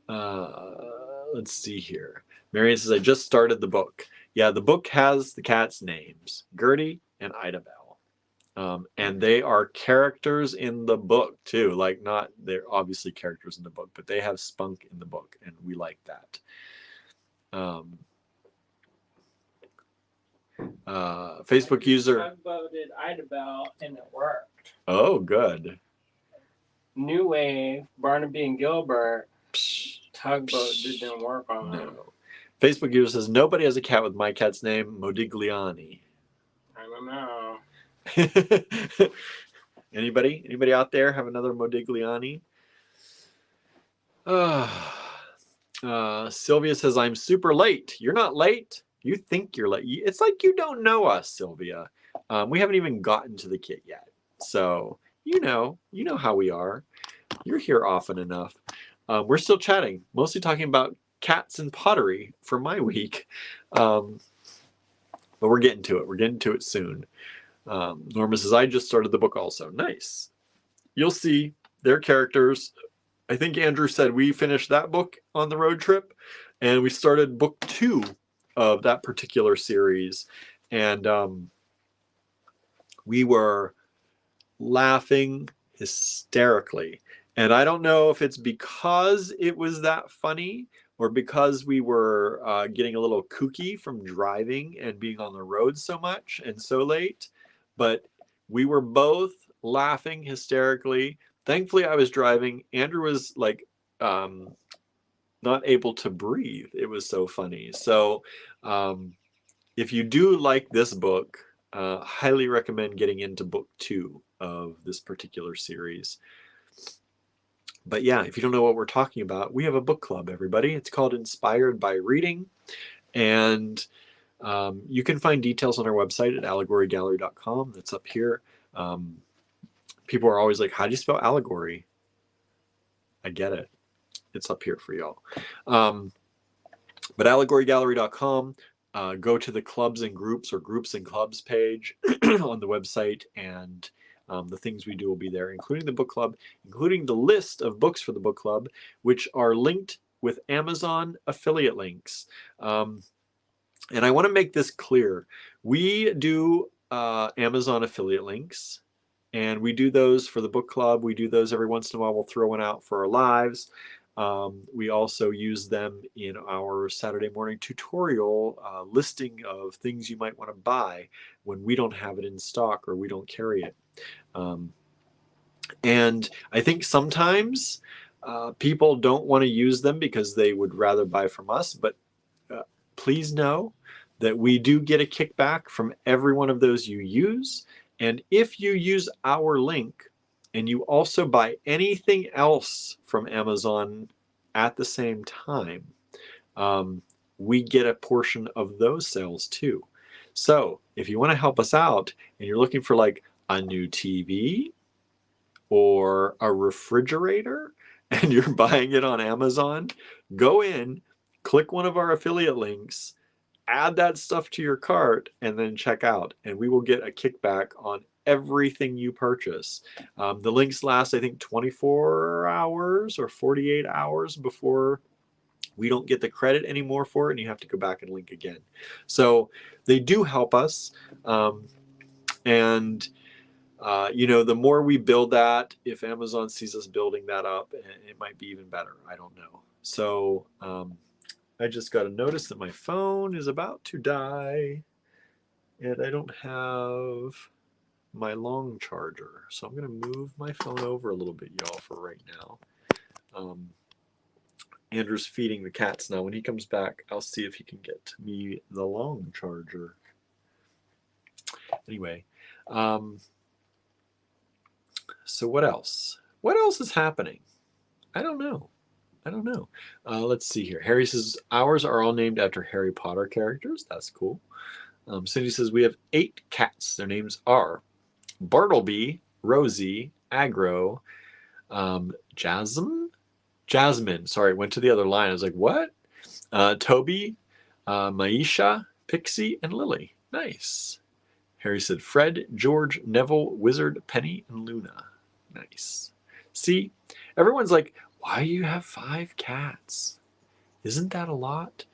Let's see here. Marian says, I just started the book. Yeah, the book has the cats' names, Gertie and Idabelle. And they are characters in the book too. Like they're obviously characters in the book, but they have spunk in the book, and we like that. Facebook user. I voted Idabelle and it worked. Oh, good. New Wave, Barnaby and Gilbert, Tugboat didn't work on them. No. Facebook user says, nobody has a cat with my cat's name, Modigliani. I don't know. Anybody out there have another Modigliani? Sylvia says, I'm super late. You're not late. You think you're late. It's like you don't know us, Sylvia. We haven't even gotten to the kit yet. So, you know how we are. You're here often enough. We're still chatting, mostly talking about cats and pottery for my week. But we're getting to it. We're getting to it soon. Norma says, I just started the book also. Nice. You'll see their characters. I think Andrew said we finished that book on the road trip, and we started book 2 of that particular series. And we were laughing hysterically. And I don't know if it's because it was that funny or because we were getting a little kooky from driving and being on the road so much and so late, but we were both laughing hysterically. Thankfully, I was driving. Andrew was like not able to breathe. It was so funny. So if you do like this book, highly recommend getting into book 2 of this particular series. But yeah, if you don't know what we're talking about, we have a book club, everybody. It's called Inspired by Reading. And you can find details on our website at allegorygallery.com. That's up here. People are always like, how do you spell allegory? I get it. It's up here for y'all. But allegorygallery.com, go to the clubs and groups or groups and clubs page on the website, and the things we do will be there, including the book club, including the list of books for the book club, which are linked with Amazon affiliate links. And I want to make this clear. We do Amazon affiliate links, and we do those for the book club. We do those every once in a while. We'll throw one out for our lives. We also use them in our Saturday morning tutorial listing of things you might want to buy when we don't have it in stock or we don't carry it. And I think sometimes people don't want to use them because they would rather buy from us, but please know that we do get a kickback from every one of those you use. And if you use our link and you also buy anything else from Amazon at the same time, we get a portion of those sales too. So if you want to help us out and you're looking for like a new TV or a refrigerator and you're buying it on Amazon, go in, click one of our affiliate links, add that stuff to your cart, and then check out. And we will get a kickback on everything you purchase. The links last, I think, 24 hours or 48 hours before we don't get the credit anymore for it, and you have to go back and link again. So they do help us. And the more we build that, if Amazon sees us building that up, it might be even better. I don't know. So I just got a notice that my phone is about to die, and I don't have my long charger. So I'm going to move my phone over a little bit, y'all, for right now. Andrew's feeding the cats now. When he comes back, I'll see if he can get me the long charger. Anyway, so what else? What else is happening? I don't know. Let's see here. Harry says, ours are all named after Harry Potter characters. That's cool. Cindy says, we have 8 cats. Their names are Bartleby, Rosie, Agro, Jasmine. Sorry, went to the other line. I was like, what? Toby, Maisha, Pixie, and Lily. Nice. Harry said, Fred, George, Neville, Wizard, Penny, and Luna. Nice. See, everyone's like, why do you have 5 cats? Isn't that a lot?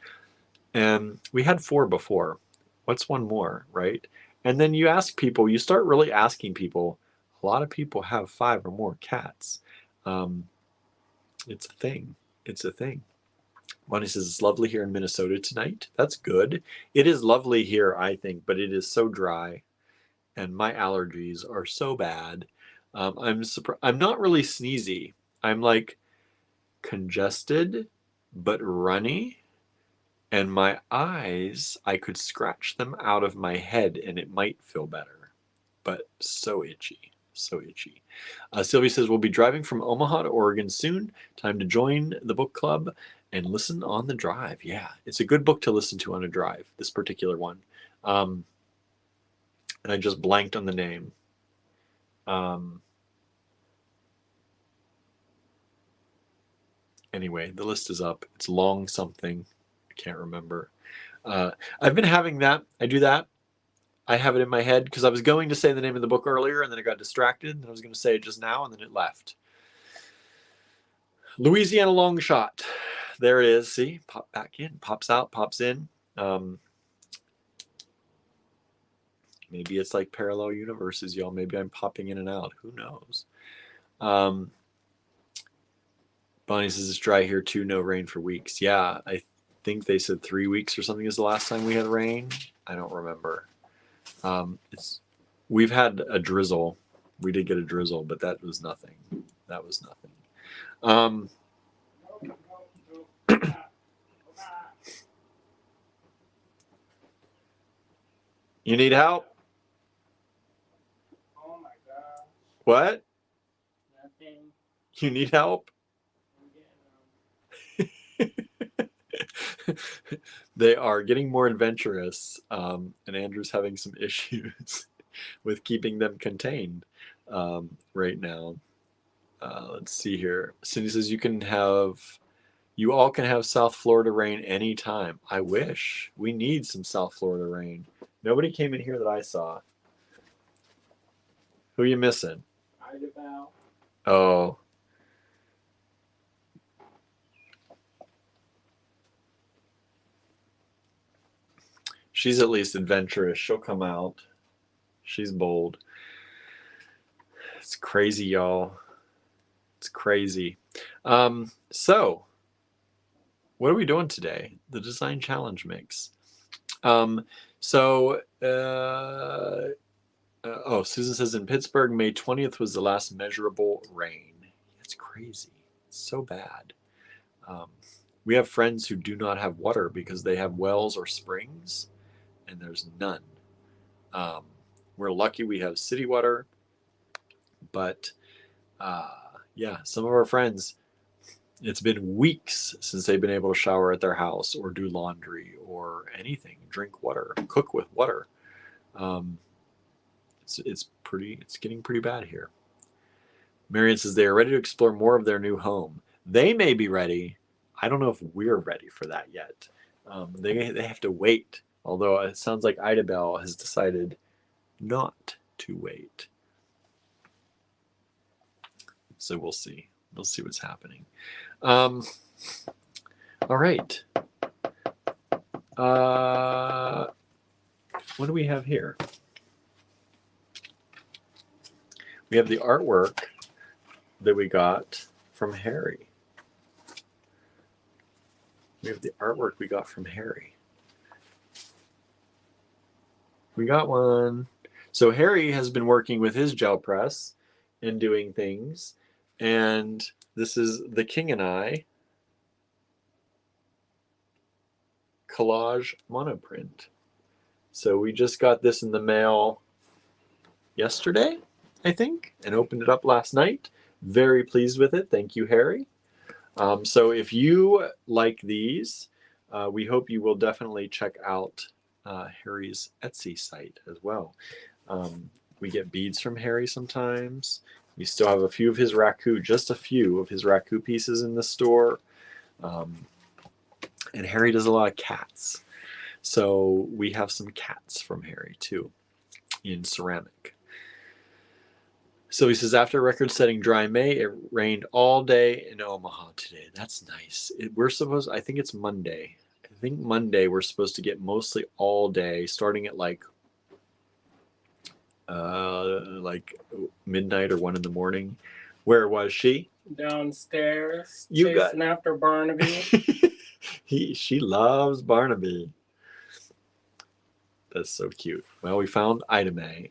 And we had 4 before. What's one more, right? And then you ask people, you start really asking people, a lot of people have 5 or more cats. It's a thing. It's a thing. Bonnie says, it's lovely here in Minnesota tonight. That's good. It is lovely here, I think, but it is so dry. And my allergies are so bad. I'm not really sneezy. I'm like congested, but runny. And my eyes, I could scratch them out of my head and it might feel better. But so itchy. Sylvia says, we'll be driving from Omaha to Oregon soon. Time to join the book club and listen on the drive. Yeah, it's a good book to listen to on a drive, this particular one. And I just blanked on the name. Anyway, the list is up. It's long something. I can't remember. I've been having that. I do that. I have it in my head because I was going to say the name of the book earlier and then I got distracted. And I was going to say it just now and then it left. Louisiana Long Shot. There it is. See? Pop back in. Pops out. Pops in. Maybe it's like parallel universes, y'all. Maybe I'm popping in and out. Who knows? Bonnie says it's dry here too. No rain for weeks. Yeah, I think they said 3 weeks or something is the last time we had rain. I don't remember. We've had a drizzle. We did get a drizzle, but that was nothing. You need help? Oh my God. What? Nothing. You need help? They are getting more adventurous, and Andrew's having some issues with keeping them contained right now. Let's see here. Cindy says you all can have South Florida rain anytime. I wish. We need some South Florida rain. Nobody came in here that I saw. Who are you missing? Idabel. Oh. She's at least adventurous. She'll come out. She's bold. It's crazy, y'all. It's crazy. So, what are we doing today? The Design Challenge Mix. Susan says in Pittsburgh, May 20th was the last measurable rain. It's crazy. It's so bad. We have friends who do not have water because they have wells or springs, and there's none. We're lucky we have city water, but yeah, some of our friends, it's been weeks since they've been able to shower at their house or do laundry or anything, drink water, cook with water. It's getting pretty bad here. Marion says they are ready to explore more of their new home. They may be ready. I don't know if we're ready for that yet. They have to wait. Although it sounds like Idabel has decided not to wait. So we'll see. We'll see what's happening. All right. What do we have here? We have the artwork that we got from Harry. We have the artwork we got from Harry. We got one. So Harry has been working with his gel press and doing things. And this is The King and I collage monoprint. So we just got this in the mail yesterday, I think, and opened it up last night. Very pleased with it. Thank you, Harry. So if you like these, we hope you will definitely check out Harry's Etsy site as well. We get beads from Harry sometimes. We still have a few of his raku, just a few of his raku pieces in the store. And Harry does a lot of cats. So we have some cats from Harry too in ceramic. So he says, after a record-setting dry May, it rained all day in Omaha today. That's nice. I think it's Monday. I think Monday we're supposed to get mostly all day, starting at like midnight or 1 in the morning. Where was she? Downstairs, chasing after Barnaby. She loves Barnaby. That's so cute. Well, we found Ida Bell.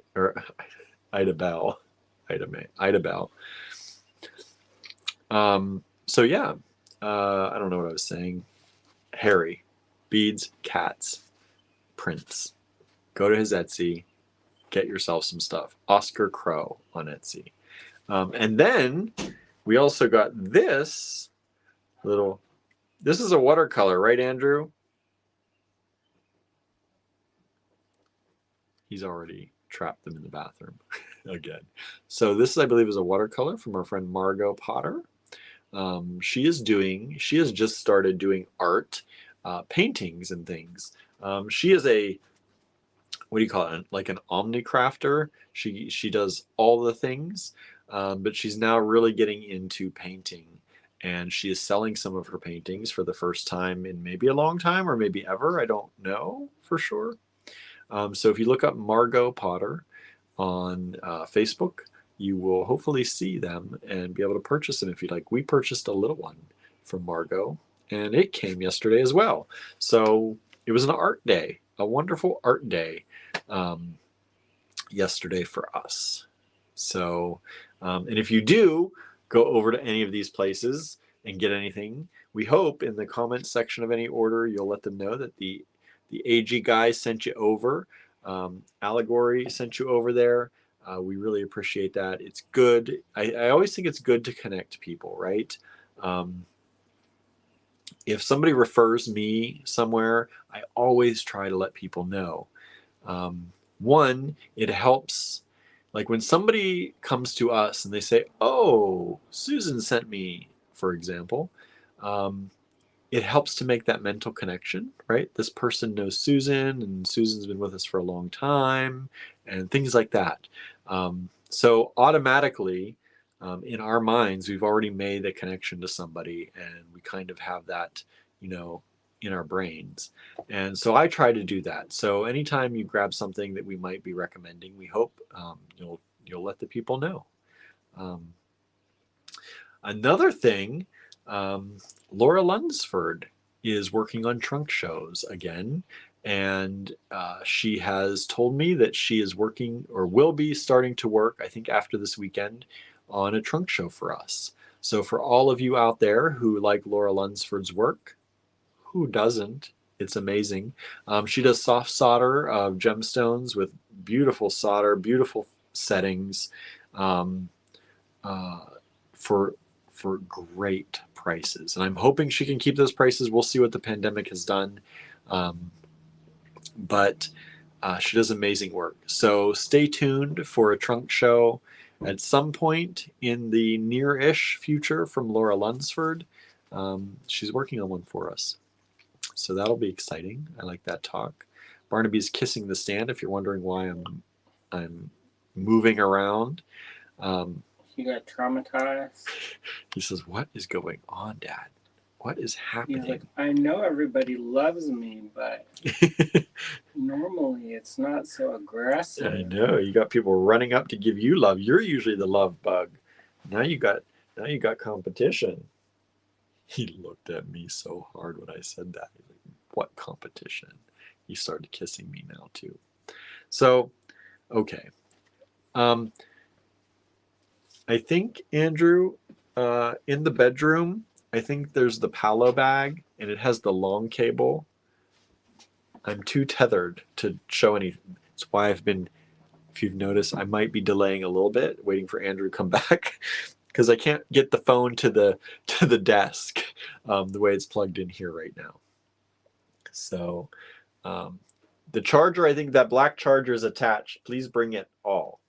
So yeah, I don't know what I was saying. Harry, beads, cats, prints. Go to his Etsy, get yourself some stuff. Oscar Crow on Etsy. And then we also got this is a watercolor, right, Andrew? He's already trapped them in the bathroom again. So this, I believe, is a watercolor from our friend Margot Potter. She has just started doing art, paintings and things. She is what do you call it? Like an omnicrafter. She does all the things, but she's now really getting into painting. And she is selling some of her paintings for the first time in maybe a long time or maybe ever. I don't know for sure. So if you look up Margot Potter on Facebook, you will hopefully see them and be able to purchase them if you'd like. We purchased a little one from Margot, and it came yesterday as well. So it was an art day, a wonderful art day yesterday for us. So, and if you do go over to any of these places and get anything, we hope in the comments section of any order, you'll let them know that the AG guy sent you over. Allegory sent you over there. We really appreciate that. It's good. I always think it's good to connect people, right? If somebody refers me somewhere, I always try to let people know. One, it helps. Like when somebody comes to us and they say, "Oh, Susan sent me," for example, it helps to make that mental connection, right? This person knows Susan, and Susan's been with us for a long time, and things like that. So automatically, in our minds, we've already made the connection to somebody, and we kind of have that, in our brains. And so I try to do that. So anytime you grab something that we might be recommending, we hope you'll let the people know. Another thing, Laura Lunsford is working on trunk shows again, and she has told me that she is working or will be starting to work, I think after this weekend, on a trunk show for us. So for all of you out there who like Laura Lunsford's work, who doesn't? It's amazing. She does soft solder of gemstones with beautiful solder, beautiful settings, for great prices. And I'm hoping she can keep those prices. We'll see what the pandemic has done. But she does amazing work. So stay tuned for a trunk show at some point in the near-ish future from Laura Lunsford. She's working on one for us. So that'll be exciting. I like that talk. Barnaby's kissing the stand if you're wondering why I'm moving around. You got traumatized? He says, "What is going on, Dad?" What is He's happening? like, I know everybody loves me, but normally it's not so aggressive. I know, you got people running up to give you love. You're usually the love bug. Now you got competition. He looked at me so hard when I said that. He's like, what competition? He started kissing me now too. So, okay. I think, Andrew, in the bedroom, I think there's the Palo bag and it has the long cable. I'm too tethered to show anything. That's why I've been, if you've noticed, I might be delaying a little bit, waiting for Andrew to come back because I can't get the phone to the desk the way it's plugged in here right now. So the charger, I think that black charger is attached. Please bring it all.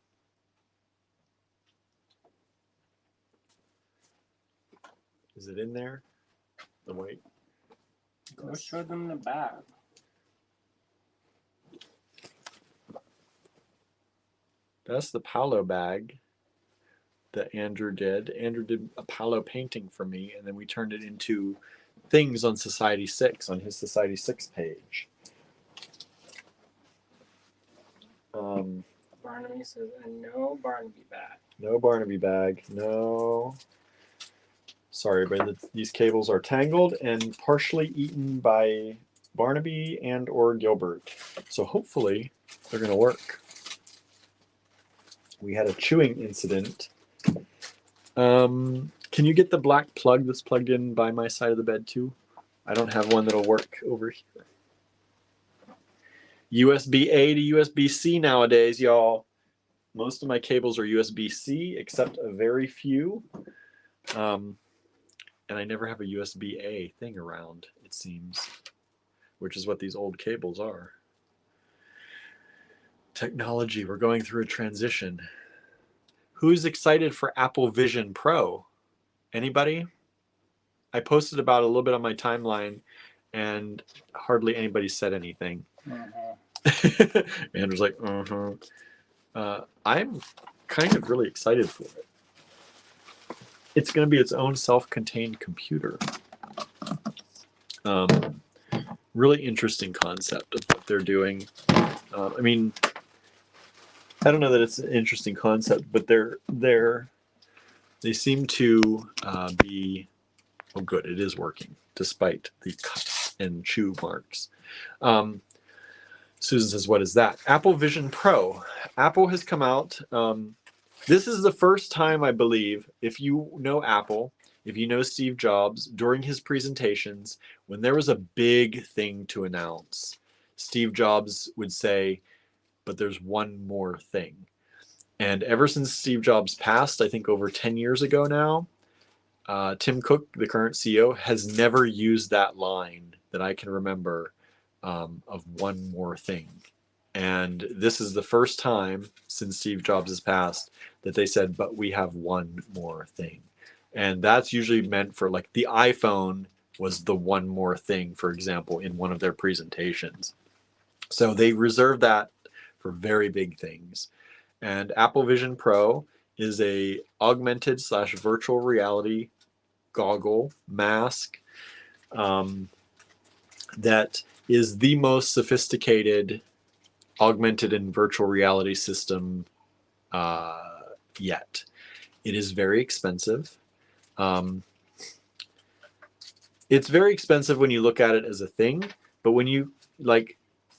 Is it in there? The white. Go show them the bag. That's the Palo bag that Andrew did. Andrew did a Palo painting for me, and then we turned it into things on Society 6, on his Society 6 page. Barnaby says, no Barnaby bag. No Barnaby bag. No. Sorry, but these cables are tangled and partially eaten by Barnaby and or Gilbert. So hopefully they're going to work. We had a chewing incident. Can you get the black plug that's plugged in by my side of the bed too? I don't have one that'll work over here. USB-A to USB-C nowadays, y'all. Most of my cables are USB-C, except a very few. And I never have a USB-A thing around, it seems, which is what these old cables are. Technology, we're going through a transition. Who's excited for Apple Vision Pro? Anybody? I posted about a little bit on my timeline, and hardly anybody said anything. Andrew's like, I'm kind of really excited for it. It's going to be its own self-contained computer. Really interesting concept of what they're doing. I mean, I don't know that it's an interesting concept, but they seem to be. Oh, good! It is working despite the cut and chew marks. Susan says, "What is that?" Apple Vision Pro. Apple has come out. This is the first time, I believe, if you know Apple, if you know Steve Jobs, during his presentations, when there was a big thing to announce, Steve Jobs would say, but there's one more thing. And ever since Steve Jobs passed, I think over 10 years ago now, Tim Cook, the current CEO, has never used that line that I can remember of one more thing. And this is the first time since Steve Jobs has passed that they said, but we have one more thing. And that's usually meant for, like, the iPhone was the one more thing, for example, in one of their presentations. So they reserve that for very big things. And Apple Vision Pro is a augmented / virtual reality goggle mask that is the most sophisticated augmented and virtual reality system yet. It is very expensive. It's very expensive when you look at it as a thing, but when you like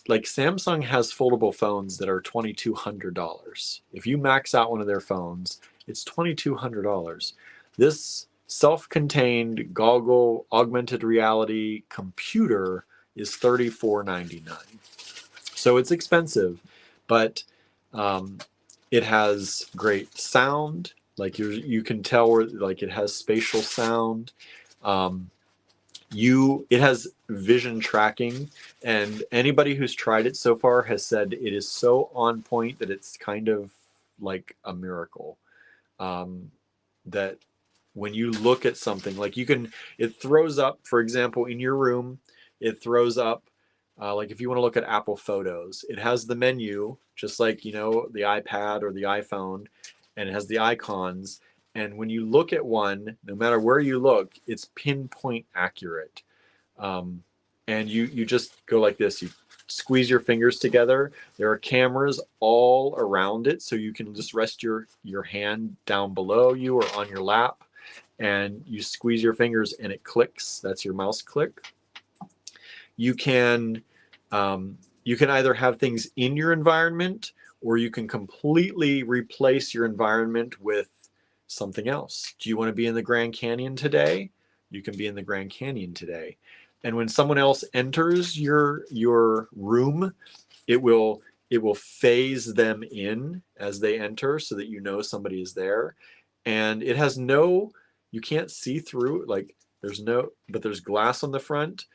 Samsung has foldable phones that are $2,200. If you max out one of their phones, it's $2,200. This self-contained goggle augmented reality computer is $34.99. So it's expensive, but it has great sound. Like you can tell where, like, it has spatial sound. It has vision tracking, and anybody who's tried it so far has said it is so on point that it's kind of like a miracle. That when you look at something, like, it throws up, for example, in your room, it throws up, like if you want to look at Apple Photos, it has the menu, just like, the iPad or the iPhone, and it has the icons, And when you look at one, no matter where you look, it's pinpoint accurate. And you just go like this. You squeeze your fingers together. There are cameras all around it, so you can just rest your hand down below you or on your lap, and you squeeze your fingers and it clicks. That's your mouse click. You can either have things in your environment, or you can completely replace your environment with something else. Do you want to be in the Grand Canyon today? You can be in the Grand Canyon today. And when someone else enters your room, it will phase them in as they enter, so that you know somebody is there. And it has you can't see through, like but there's glass on the front,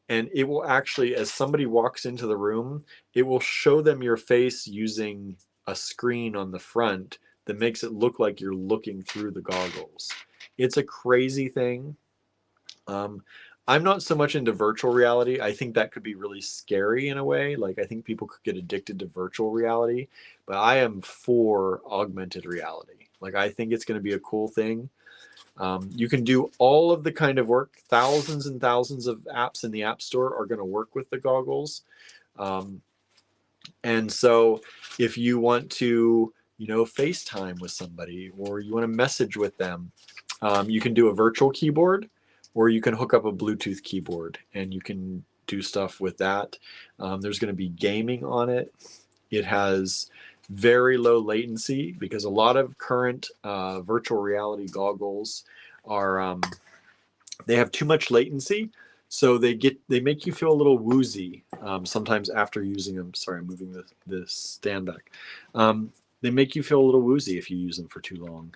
and it will actually, as somebody walks into the room, it will show them your face using a screen on the front that makes it look like you're looking through the goggles. It's a crazy thing. I'm not so much into virtual reality. I think that could be really scary in a way. Like, I think people could get addicted to virtual reality, but I am for augmented reality. Like, I think it's going to be a cool thing. You can do all of the kind of work. Thousands and thousands of apps in the App Store are going to work with the goggles. And so if you want to, FaceTime with somebody, or you want to message with them, you can do a virtual keyboard, or you can hook up a Bluetooth keyboard and you can do stuff with that. There's going to be gaming on it. It has very low latency, because a lot of current virtual reality goggles are they have too much latency, so they make you feel a little woozy sometimes after using them. Sorry, I'm moving this stand back. They make you feel a little woozy if you use them for too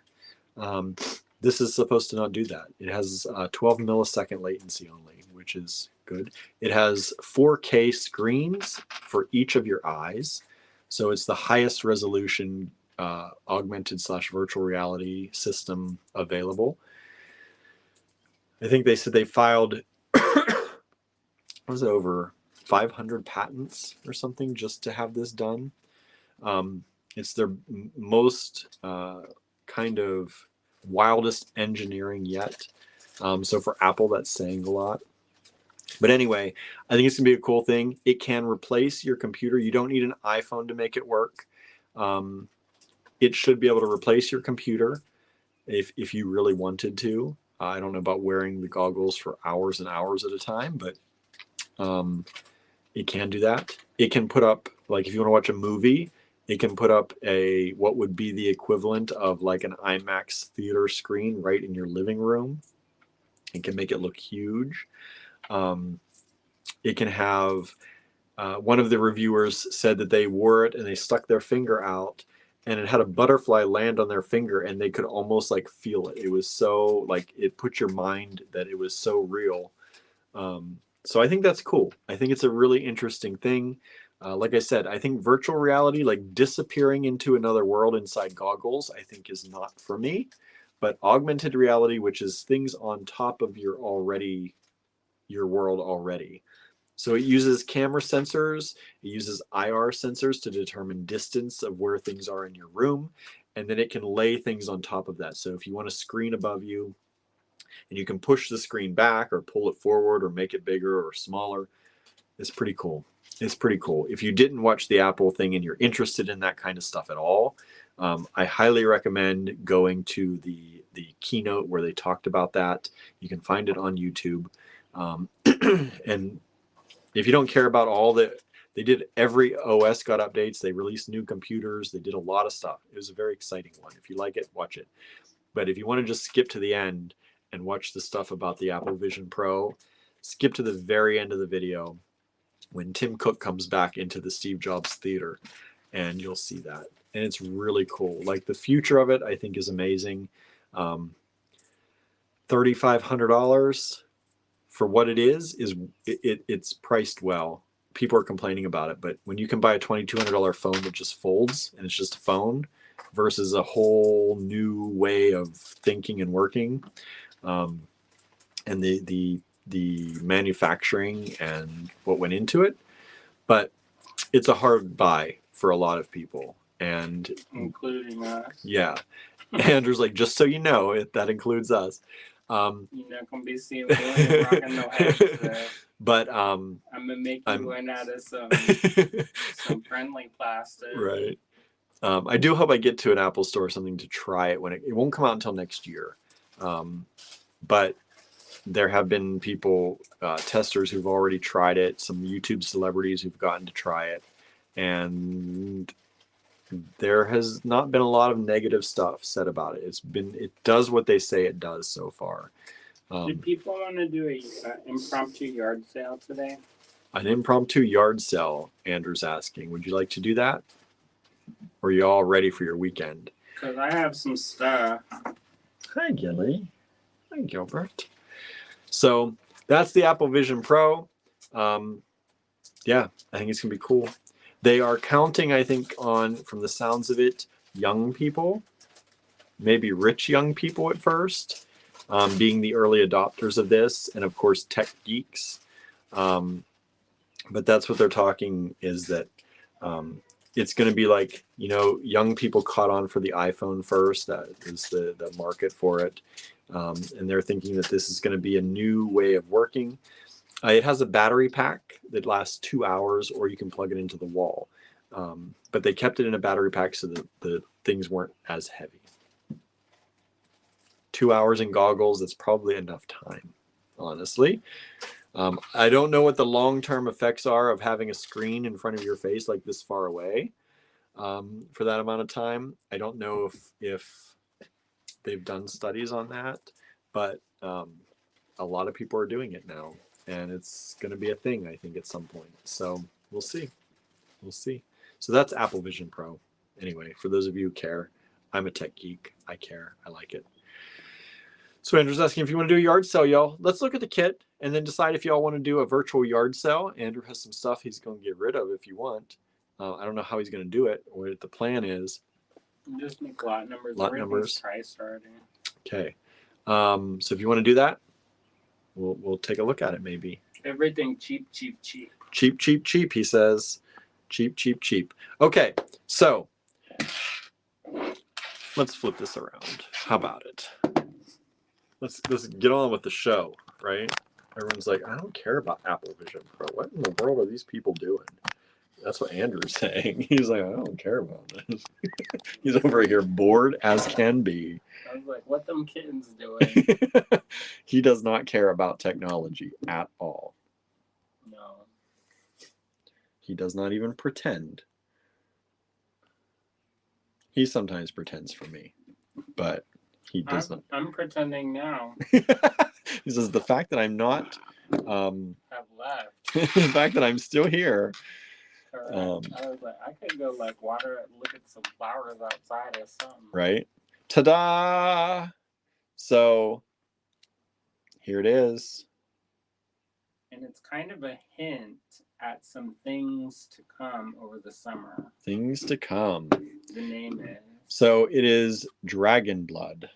long. This is supposed to not do that. It has 12 millisecond latency only, which is good. It has 4K screens for each of your eyes. So it's the highest resolution augmented/virtual reality system available. I think they said they filed was it over 500 patents or something just to have this done. It's their most kind of wildest engineering yet. So for Apple, that's saying a lot. But anyway, I think it's gonna be a cool thing. It can replace your computer. You don't need an iPhone to make it work. It should be able to replace your computer if you really wanted to. I don't know about wearing the goggles for hours and hours at a time, but it can do that. It can put up, like, if you want to watch a movie, it can put up what would be the equivalent of like an IMAX theater screen right in your living room. It can make it look huge. It can have, one of the reviewers said that they wore it and they stuck their finger out and it had a butterfly land on their finger and they could almost like feel it. It was so, like, it put your mind that it was so real. So I think that's cool. I think it's a really interesting thing. Like I said, I think virtual reality, like disappearing into another world inside goggles, I think is not for me. But augmented reality, which is things on top of your world already. So it uses camera sensors, it uses IR sensors to determine distance of where things are in your room, and then it can lay things on top of that. So if you want a screen above you, and you can push the screen back or pull it forward or make it bigger or smaller, it's pretty cool. It's pretty cool. If you didn't watch the Apple thing and you're interested in that kind of stuff at all, I highly recommend going to the keynote where they talked about that. You can find it on YouTube. And if you don't care about all that, they did, every OS got updates. They released new computers. They did a lot of stuff. It was a very exciting one. If you like it, watch it. But if you want to just skip to the end and watch the stuff about the Apple Vision Pro, skip to the very end of the video when Tim Cook comes back into the Steve Jobs Theater, and you'll see that. And it's really cool. Like, the future of it, I think, is amazing. $3,500 for what it is it's priced well. People are complaining about it, but when you can buy a $2,200 phone that just folds and it's just a phone versus a whole new way of thinking and working, and the manufacturing and what went into it, but it's a hard buy for a lot of people, and including us. Yeah, Andrew's like, just so you know, that includes us. You're not gonna be seeing William rocking no heads. But I'm gonna make you one out of some friendly plastic. Right. I do hope I get to an Apple store something to try it when it won't come out until next year. But there have been people, testers who've already tried it, some YouTube celebrities who've gotten to try it, and there has not been a lot of negative stuff said about it. It does what they say it does so far. Did people want to do an impromptu yard sale today? An impromptu yard sale, Andrew's asking. Would you like to do that? Or are you all ready for your weekend? Because I have some stuff. Hi, Gilly. Hi, Gilbert. So that's the Apple Vision Pro. Yeah, I think it's going to be cool. They are counting, I think, on, from the sounds of it, young people, maybe rich young people at first, being the early adopters of this, and of course, tech geeks. But that's what they're talking is that it's going to be like, young people caught on for the iPhone first. That is the market for it. And they're thinking that this is going to be a new way of working. It has a battery pack that lasts 2 hours, or you can plug it into the wall. But they kept it in a battery pack so that the things weren't as heavy. 2 hours in goggles, that's probably enough time, honestly. I don't know what the long-term effects are of having a screen in front of your face like this far away for that amount of time. I don't know if they've done studies on that, but a lot of people are doing it now. And it's going to be a thing, I think, at some point. So we'll see. We'll see. So that's Apple Vision Pro. Anyway, for those of you who care, I'm a tech geek. I care. I like it. So Andrew's asking if you want to do a yard sale, y'all. Let's look at the kit and then decide if y'all want to do a virtual yard sale. Andrew has some stuff he's going to get rid of if you want. I don't know how he's going to do it or what the plan is. Just make lot numbers. Lot numbers. Priced already. Okay. So if you want to do that, we'll take a look at it maybe. Everything cheap, cheap, cheap. Cheap, cheap, cheap, he says. Cheap, cheap, cheap. Okay, so let's flip this around. How about it? Let's get on with the show, right? Everyone's like, I don't care about Apple Vision Pro. What in the world are these people doing? That's what Andrew's saying. He's like, I don't care about this. He's over here bored as can be. I was like, what them kittens doing? He does not care about technology at all. No. He does not even pretend. He sometimes pretends for me, but he does not. I'm pretending now. He says the fact that I'm not have left. the fact that I'm still here. I was like, I could go like look at some flowers outside or something. Right. Ta-da! So here it is. And it's kind of a hint at some things to come over the summer. Things to come. The name is. So it is Dragon Blood.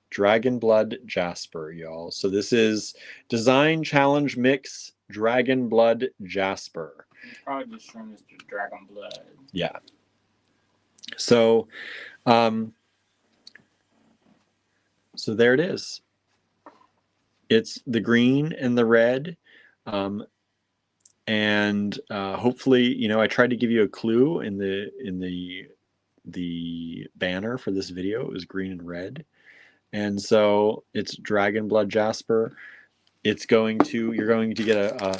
Dragon Blood Jasper, y'all. So this is Design Challenge Mix Dragon Blood Jasper. It's probably just showing us Dragon Blood. Yeah. So, so there it is. It's the green and the red. And hopefully, I tried to give you a clue in the banner for this video. It was green and red. And so it's Dragon Blood Jasper. You're going to get a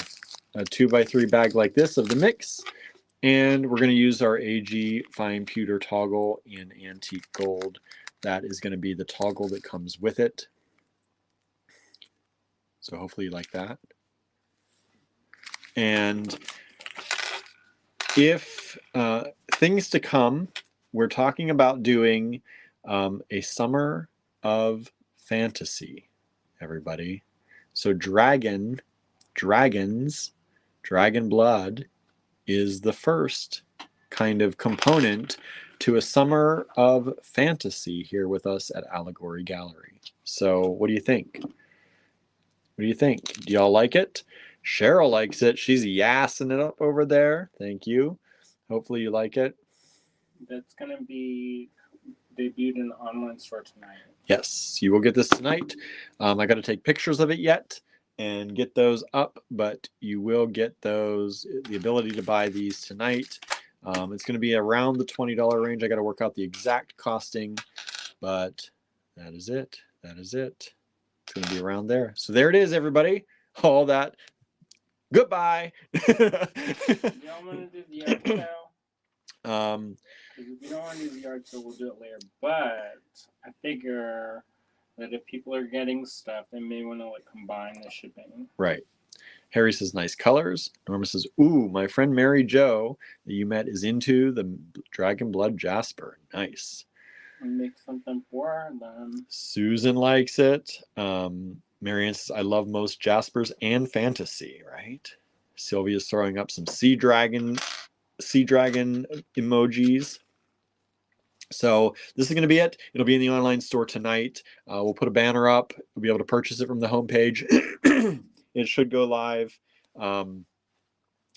2x3 bag like this of the mix. And we're going to use our AG Fine Pewter toggle in antique gold. That is going to be the toggle that comes with it. So hopefully you like that. And if things to come, we're talking about doing a summer of fantasy, everybody. So dragons, Dragon Blood is the first kind of component to a summer of fantasy here with us at Allegory Gallery. So what do you think? What do you think? Do y'all like it? Cheryl likes it. She's yassing it up over there. Thank you. Hopefully you like it. That's going to be debuted in the online store tonight. Yes, you will get this tonight. I got to take pictures of it yet and get those up, but you will get those, the ability to buy these tonight. It's going to be around the $20 range. I got to work out the exact costing, but that is it. That is it. It's going to be around there. So there it is, everybody. All that. Goodbye. Y'all want to do the yard sale? Because if you don't want to do the yard sale, we'll do it later. But I figure that if people are getting stuff, they may want to like combine the shipping. Right. Harry says nice colors. Norma says, ooh, my friend Mary Jo that you met is into the Dragon Blood Jasper. Nice. Make something for them. Susan likes it. Marianne says, I love most Jaspers and fantasy, right? Sylvia's throwing up some sea dragon emojis. So this is going to be it. It'll be in the online store tonight. We'll put a banner up. You'll be able to purchase it from the homepage. It should go live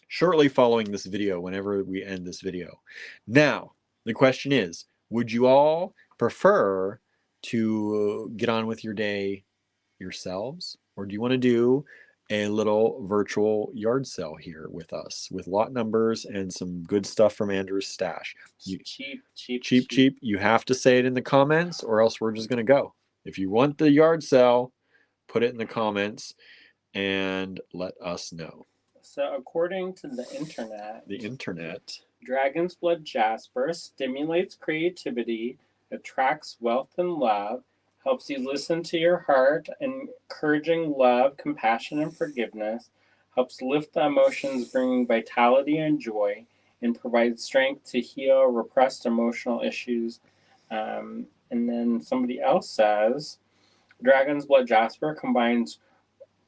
shortly following this video, whenever we end this video. Now, the question is, would you all prefer to get on with your day yourselves, or do you want to do a little virtual yard sale here with us with lot numbers and some good stuff from Andrew's stash? Cheap. You have to say it in the comments, or else we're just going to go. If you want the yard sale, put it in the comments and let us know. So according to the internet, Dragon's Blood Jasper stimulates creativity, attracts wealth and love, helps you listen to your heart, encouraging love, compassion, and forgiveness, helps lift the emotions, bringing vitality and joy, and provides strength to heal repressed emotional issues. And then somebody else says, Dragon's Blood Jasper combines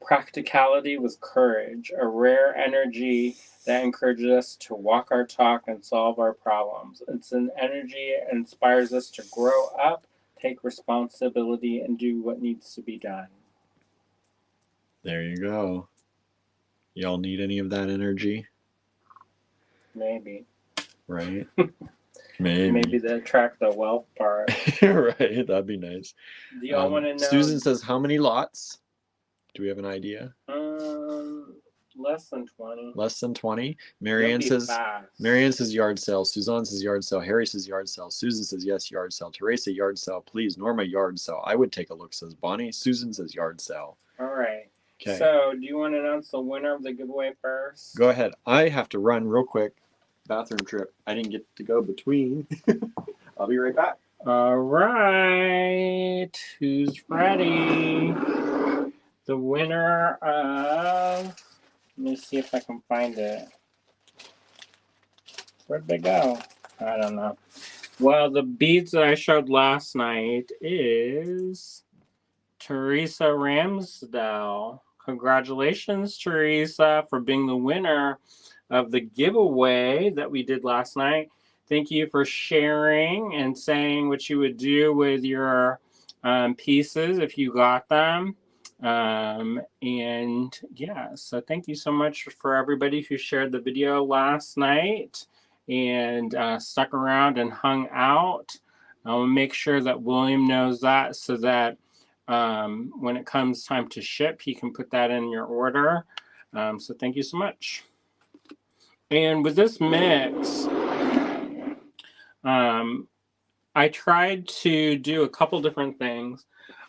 practicality with courage, a rare energy that encourages us to walk our talk and solve our problems. It's an energy that inspires us to grow up, take responsibility, and do what needs to be done. There you go. Y'all need any of that energy? Maybe. Right? Maybe they attract the wealth part. Right, that'd be nice. Do y'all want to know? Susan says, how many lots? Do we have an idea? Less than 20. Less than 20. Marianne says yard sale. Suzanne says yard sale. Harry says yard sale. Susan says yes, yard sale. Teresa, yard sale. Please, Norma, yard sale. I would take a look, says Bonnie. Susan says yard sale. All right. Okay. So, do you want to announce the winner of the giveaway first? Go ahead. I have to run real quick. Bathroom trip. I didn't get to go between. I'll be right back. All right. Who's ready? The winner of... Let me see if I can find it. Where'd they go? I don't know. Well, the beads that I showed last night is Teresa Ramsdell. Congratulations, Teresa, for being the winner of the giveaway that we did last night. Thank you for sharing and saying what you would do with your pieces if you got them. And yeah, so thank you so much for everybody who shared the video last night and stuck around and hung out. I'll make sure that William knows that, so that when it comes time to ship, he can put that in your order. So thank you so much. And with this mix, I tried to do a couple different things.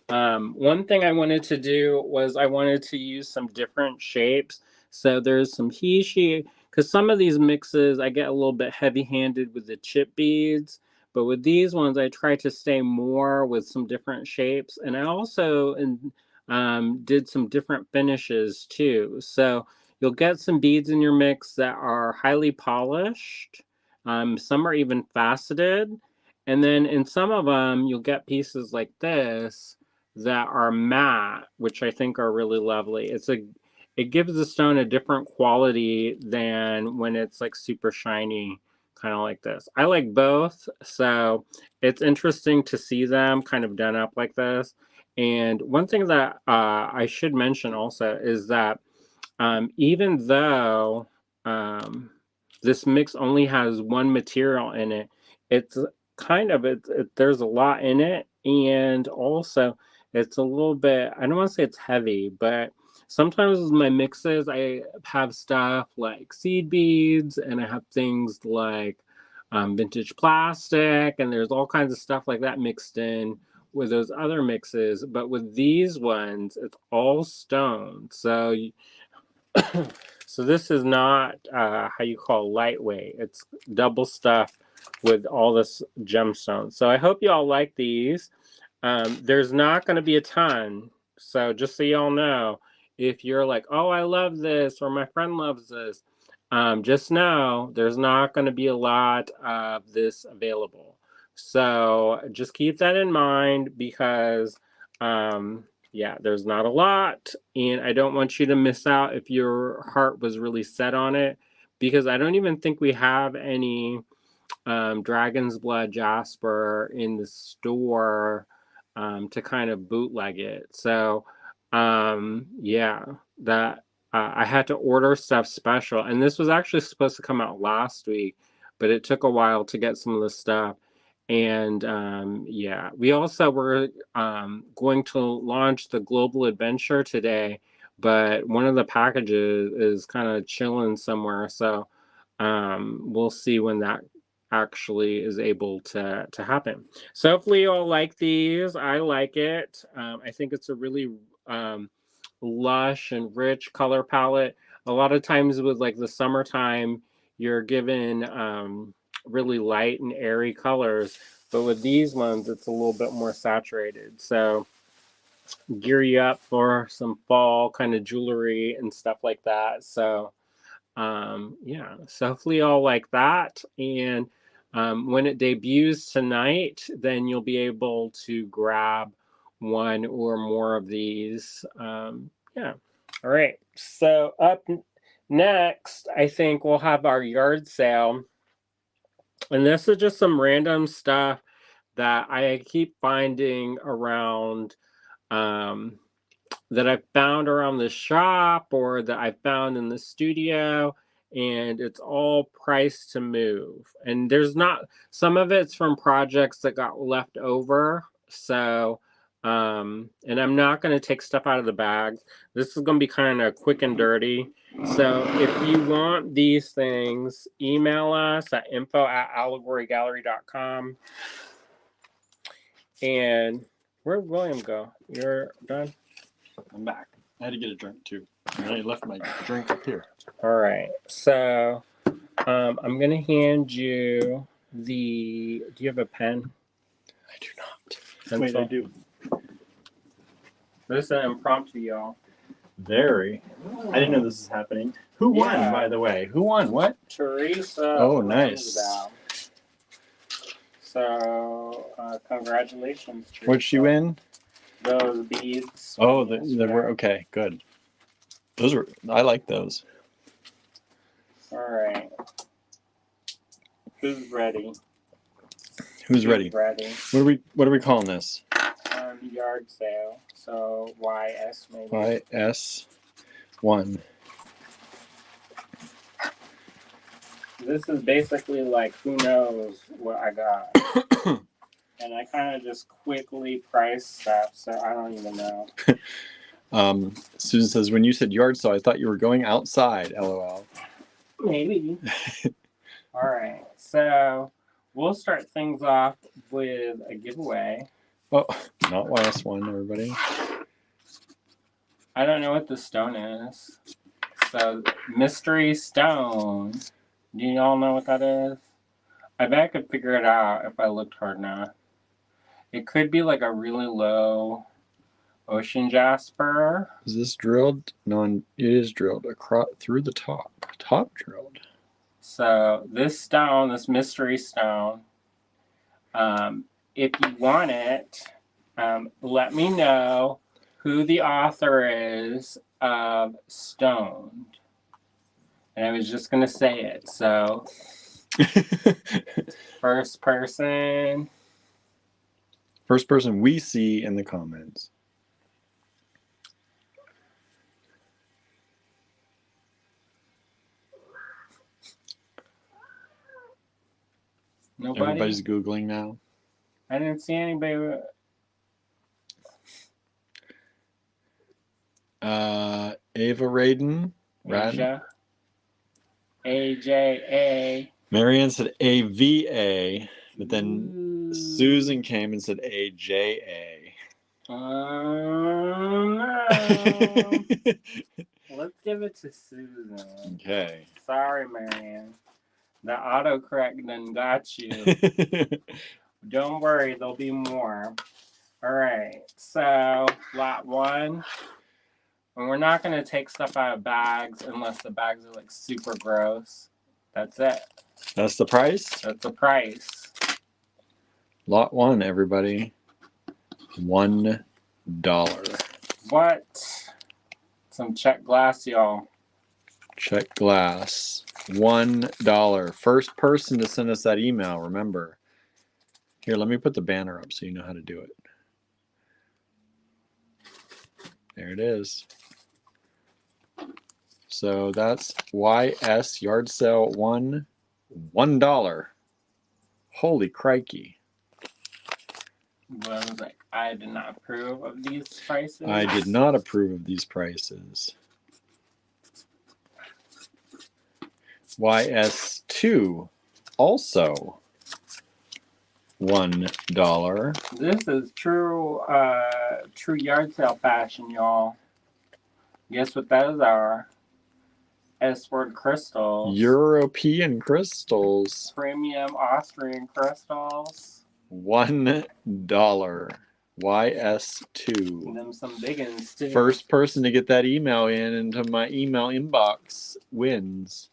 One thing I wanted to do was I wanted to use some different shapes. So there's some Heishi, because some of these mixes I get a little bit heavy-handed with the chip beads, but with these ones I try to stay more with some different shapes. And I also did some different finishes too. So you'll get some beads in your mix that are highly polished. Some are even faceted. And then in some of them, you'll get pieces like this that are matte, which I think are really lovely. It gives the stone a different quality than when it's like super shiny, kind of like this. I like both, so it's interesting to see them kind of done up like this. And one thing that I should mention also is that even though this mix only has one material in it, kind of there's a lot in it, and also it's a little bit, I don't want to say it's heavy, but sometimes with my mixes I have stuff like seed beads, and I have things like vintage plastic, and there's all kinds of stuff like that mixed in with those other mixes. But with these ones, it's all stone. So so this is not how you call lightweight. It's double stuff with all this gemstone. So I hope you all like these. There's not going to be a ton. So just so y'all know, if you're like, oh, I love this, or my friend loves this, just know there's not going to be a lot of this available. So just keep that in mind, because yeah, there's not a lot, and I don't want you to miss out if your heart was really set on it, because I don't even think we have any Dragon's Blood Jasper in the store to kind of bootleg it. So yeah, that I had to order stuff special, and this was actually supposed to come out last week, but it took a while to get some of the stuff. And yeah, we also were going to launch the Global Adventure today, but one of the packages is kind of chilling somewhere. So we'll see when that actually is able to happen. So hopefully you all like these. I like it. I think it's a really lush and rich color palette. A lot of times with like the summertime, you're given really light and airy colors, but with these ones, it's a little bit more saturated. So gear you up for some fall kind of jewelry and stuff like that. So yeah, so hopefully you all like that. And when it debuts tonight, then you'll be able to grab one or more of these. Yeah. All right. So up next, I think we'll have our yard sale. And this is just some random stuff that I keep finding around, that I found around the shop, or that I found in the studio, and it's all priced to move. And there's not, some of it's from projects that got left over. So and I'm not going to take stuff out of the bags. This is going to be kind of quick and dirty. So if you want these things, email us at info@allegorygallery.com. And where'd William go? You're done? I'm back. I had to get a drink too. I left my drink up here. All right. So I'm going to hand you the. Do you have a pen? I do not. Pencil? Wait, I do. This is an impromptu, y'all. Very. I didn't know this was happening. Who won, by the way? Who won? What? Teresa. Oh, nice. Ramsdale. So congratulations, Teresa. What'd she win? Those beads. Oh, they were okay. Good. Those were. I like those. All right. Who's ready? Who's ready? Ready. What are we calling this? Yard sale. So YS maybe. YS1. This is basically like, who knows what I got. And I kind of just quickly price stuff, so I don't even know. Susan says, when you said yard sale, I thought you were going outside. LOL. Maybe. All right. So we'll start things off with a giveaway. Oh, not YS1, everybody. I don't know what the stone is. So, mystery stone. Do you all know what that is? I bet I could figure it out if I looked hard enough. It could be like a really low ocean jasper. Is this drilled? No, it is drilled across through the top. Top drilled. So this stone, this mystery stone, if you want it, let me know who the author is of Stoned. And I was just going to say it. So, first person. First person we see in the comments. Nobody. Everybody's Googling now. I didn't see anybody. Ava Raiden. Asia. AJA. Marianne said AVA, but then Susan came and said AJA. No. Let's give it to Susan. Okay. Sorry, Marianne. The autocorrect done got you. Don't worry, there'll be more. All right, so lot 1. And we're not going to take stuff out of bags unless the bags are like super gross. That's it. That's the price? That's the price. Lot 1, everybody. $1. What? Some check glass, y'all. Check glass. $1. First person to send us that email, remember. Here, let me put the banner up so you know how to do it. There it is. So that's YS yard sale $1. Holy crikey. But I was like, I did not approve of these prices. I did not approve of these prices. YS2 also $1. This is true yard sale fashion, y'all. Guess what those are? S-word crystals. European crystals. Premium Austrian crystals. $1. YS2. Them some biggins too. First person to get that email into my email inbox wins.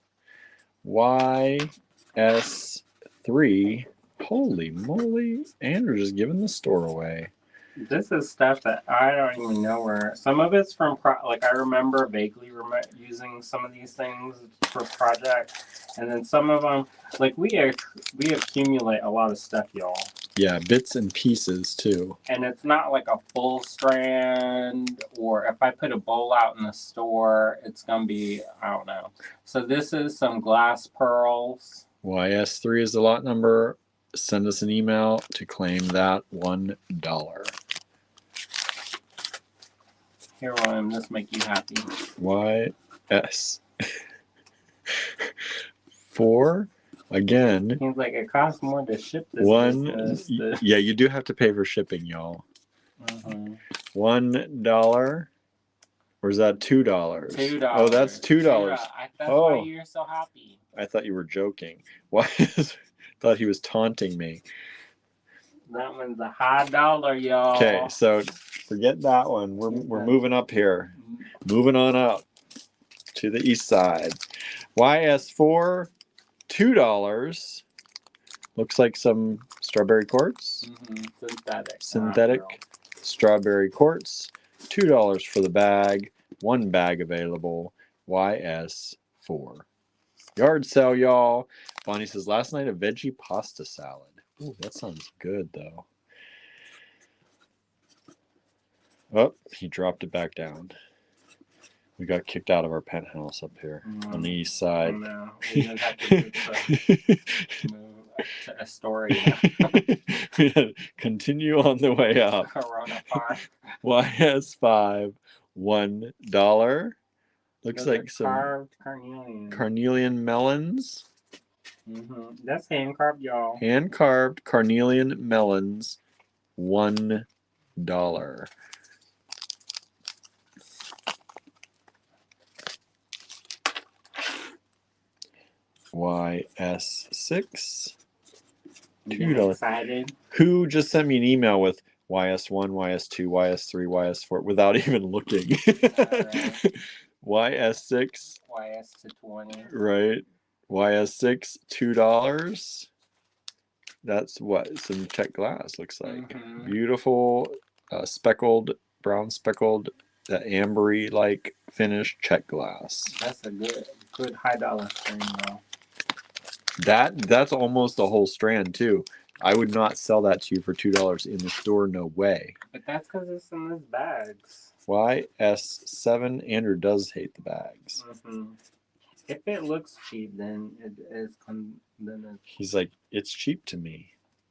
YS3. Holy moly. Andrew's just giving the store away. This is stuff that I don't even know where. Some of it's from, like, I remember vaguely using some of these things for projects. And then some of them, like, we accumulate a lot of stuff, y'all. Yeah, bits and pieces too. And it's not like a full strand, or if I put a bowl out in the store, it's going to be, I don't know. So this is some glass pearls. YS3 is the lot number. Send us an email to claim that $1. Here, William, this make you happy. YS4 again. Seems like it costs more to ship this. Yeah, you do have to pay for shipping, y'all. Mm-hmm. $1. Or is that $2? $2. Oh, that's $2. That's why you're so happy. I thought you were joking. Why? Thought he was taunting me. That one's a high dollar, y'all. Okay, so forget that one. We're moving up here. Moving on up to the east side. YS4, $2. Looks like some strawberry quartz. Mm-hmm. Synthetic strawberry quartz. $2 for the bag. 1 bag available. YS4. Yard sale, y'all. Bonnie says, last night a veggie pasta salad. Ooh, that sounds good, though. Oh, he dropped it back down. We got kicked out of our penthouse up here on the east side. No, we didn't have to move to Astoria. Continue on the way up. Corona Park. YS5, $1. Looks like some carved carnelian melons. Mm-hmm. That's hand carved, y'all. Hand carved carnelian melons, $1. YS6, $2. Excited. Who just sent me an email with YS1, YS2, YS3, YS4 without even looking? YS6. YS to 20. Right. YS6, $2. That's what some check glass looks like. Mm-hmm. Beautiful, speckled, brown speckled, that ambery like finish check glass. That's a good high dollar strand though. That's almost a whole strand too. I would not sell that to you for $2 in the store. No way. But that's because it's in those bags. YS7. Andrew does hate the bags. Mm-hmm. If it looks cheap, then it is. Then it's, He's like, it's cheap to me.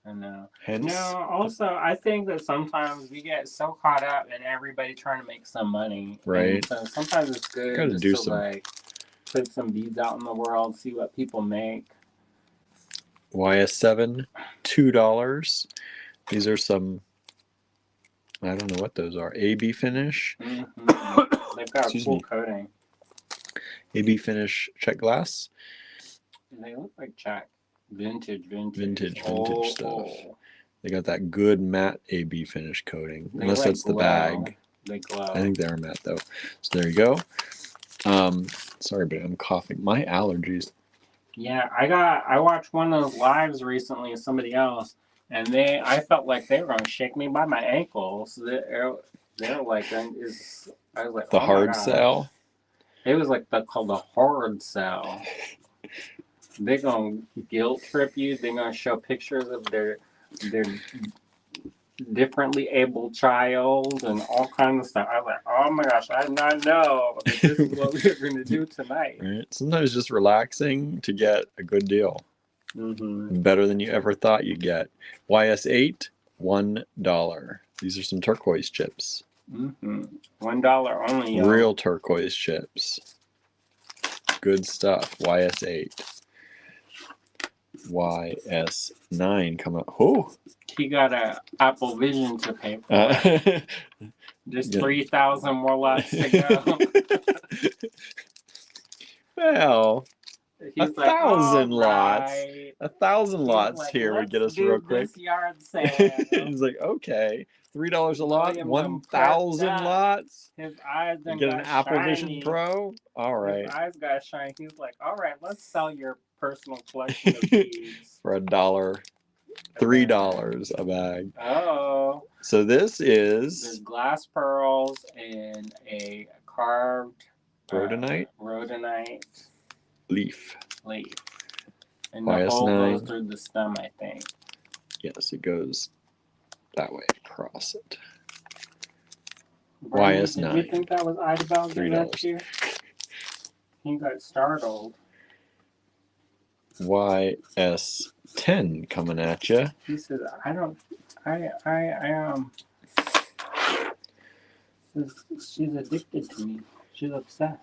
I know. Hence, No, also, I think that sometimes we get so caught up in everybody trying to make some money. Right. And so sometimes it's good Gotta just do to some- like put some beads out in the world, see what people make. YS7, $2. These are some, I don't know what those are. AB finish. Mm-hmm. They've got Excuse a cool me. coating. AB finish check glass. They look like Jack. Vintage Vintage stuff. They got that good matte AB finish coating. They Unless like that's the glow. bag. They glow. I think they are matte though. So there you go. Sorry, but I'm coughing. My allergies. Yeah, I watched one of those lives recently of somebody else, and I felt like they were gonna shake me by my ankles. They're like, I was like, The oh my hard gosh. sell. It was like called the hard sell. They're gonna guilt trip you. They're gonna show pictures of their differently able child and all kinds of stuff. I was like, oh my gosh, I did not know that this is what we were gonna do tonight. Right. Sometimes just relaxing to get a good deal. Mm-hmm. Better than you ever thought you'd get. YS8, $1. These are some turquoise chips. Mm-hmm. $1 only. Y'all. Real turquoise chips. Good stuff. YS8. YS9 come up. Oh, He got a Apple Vision to pay for. Just Yeah. 3,000 more lots to go. Well, He's 1,000 lots. right. 1,000 lots Like, here would get us let's do real quick. this yard sale. He's like, okay, $3 a lot, William 1,000 done prepped up. lots. His eyes done Get got an Apple shiny. Vision Pro. All right, His eyes got shiny. He's like, all right, let's sell your personal collection of beads. for $1, $3 a bag. Oh. So this There's is glass pearls and a carved rhodonite rhodonite leaf. leaf. And the YS9. hole goes through the stem, I think. Yes, it goes that way across it. Brian, YS9. Did you think that was Idabel $3. next year? He got startled. YS10 coming at you. He said, she's addicted to me. She's obsessed.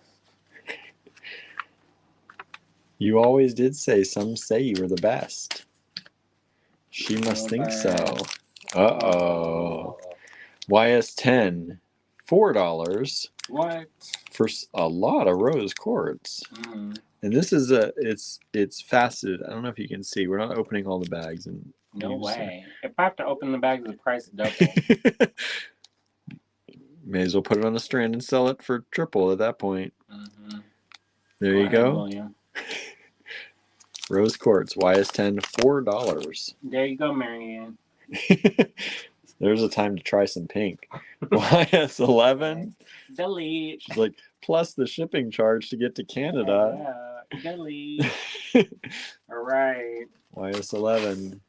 You always did say some say you were the best. She must think so. Uh-oh. YS10, $4 What? for a lot of rose quartz. Mm, And this is it's faceted. I don't know if you can see. We're not opening all the bags and no you just- way. If I have to open the bag, the price is double. May as well put it on a strand and sell it for triple at that point. Mm-hmm. There you ahead, go. William. Rose quartz, YS10, $4. There you go, Marianne. There's a time to try some pink. YS11. Delete. She's like, plus the shipping charge to get to Canada. Yeah, delete. All right. YS11,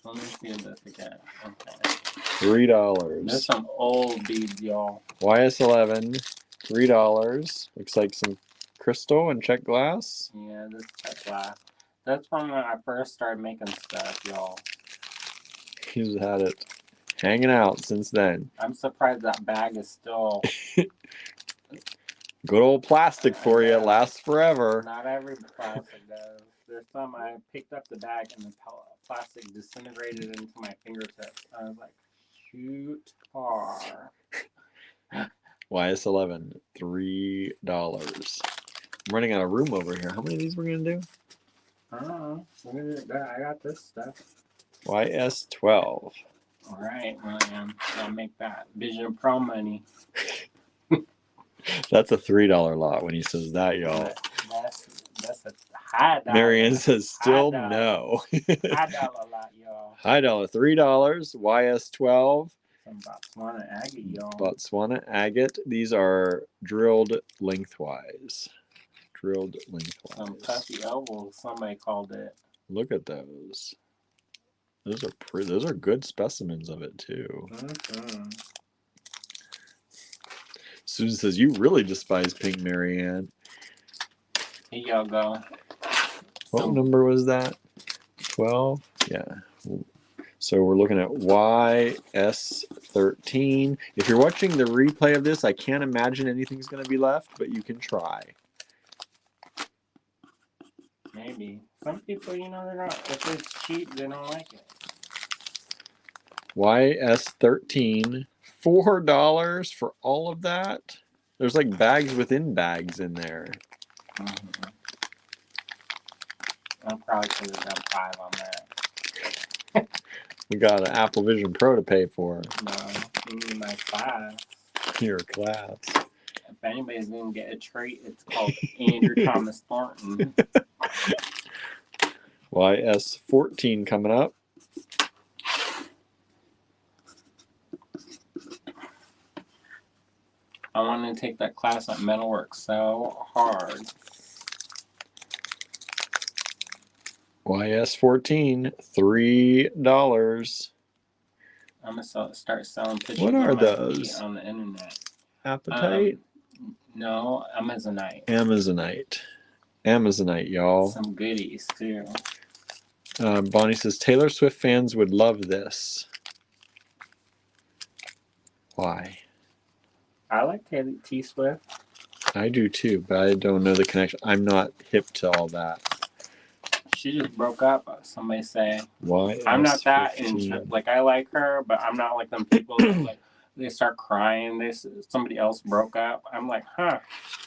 Let me see this again. Okay. $3. There's some old beads, y'all. YS11, $3. Looks like some crystal and check glass. Yeah, this check glass. That's from when I first started making stuff, y'all. He's had it hanging out since then. I'm surprised that bag is still. Good old plastic for you, lasts forever. Not every plastic does. There's some I picked up the bag and the plastic disintegrated into my fingertips. I was like, shoot far. YS11, $3. I'm running out of room over here. How many of these we're gonna do? I don't know. I got this stuff. YS12. All right, William. I'll make that Vision Pro money. That's a $3 lot when he says that, y'all. That's a high dollar. Marianne says still $5. no. High dollar lot, y'all. High dollar, $3. YS12. Some Botswana agate, y'all. Botswana agate. These are drilled lengthwise. Some puffy ovals, somebody called it. Look at those. Those are pretty. Those are good specimens of it too. Mm-hmm. Susan says you really despise pink, Marianne. Here y'all go. What number was that? 12? Yeah. So we're looking at YS13. If you're watching the replay of this, I can't imagine anything's going to be left, but you can try. Maybe. Some people, you know, they're not, if it's cheap, they don't like it. YS13, $4 for all of that. There's like bags within bags in there. Mm-hmm. I probably could have done 5 on that. We got an Apple Vision Pro to pay for. No, you need my class. Your class. If anybody's going to get a treat, it's called Andrew Thomas Thornton. YS14 coming up. I want to take that class at Metalworks so hard. YS14, $3. I'm going to start selling pictures What are of my those? feet on the internet. Appetite? No, Amazonite. Amazonite, y'all. Some goodies, too. Bonnie says, Taylor Swift fans would love this. Why? I like T Swift. I do too, but I don't know the connection. I'm not hip to all that. She just broke up. Somebody say. Why? I'm not that into, like, I like her, but I'm not like them people that like they start crying. Somebody else broke up. I'm like, huh.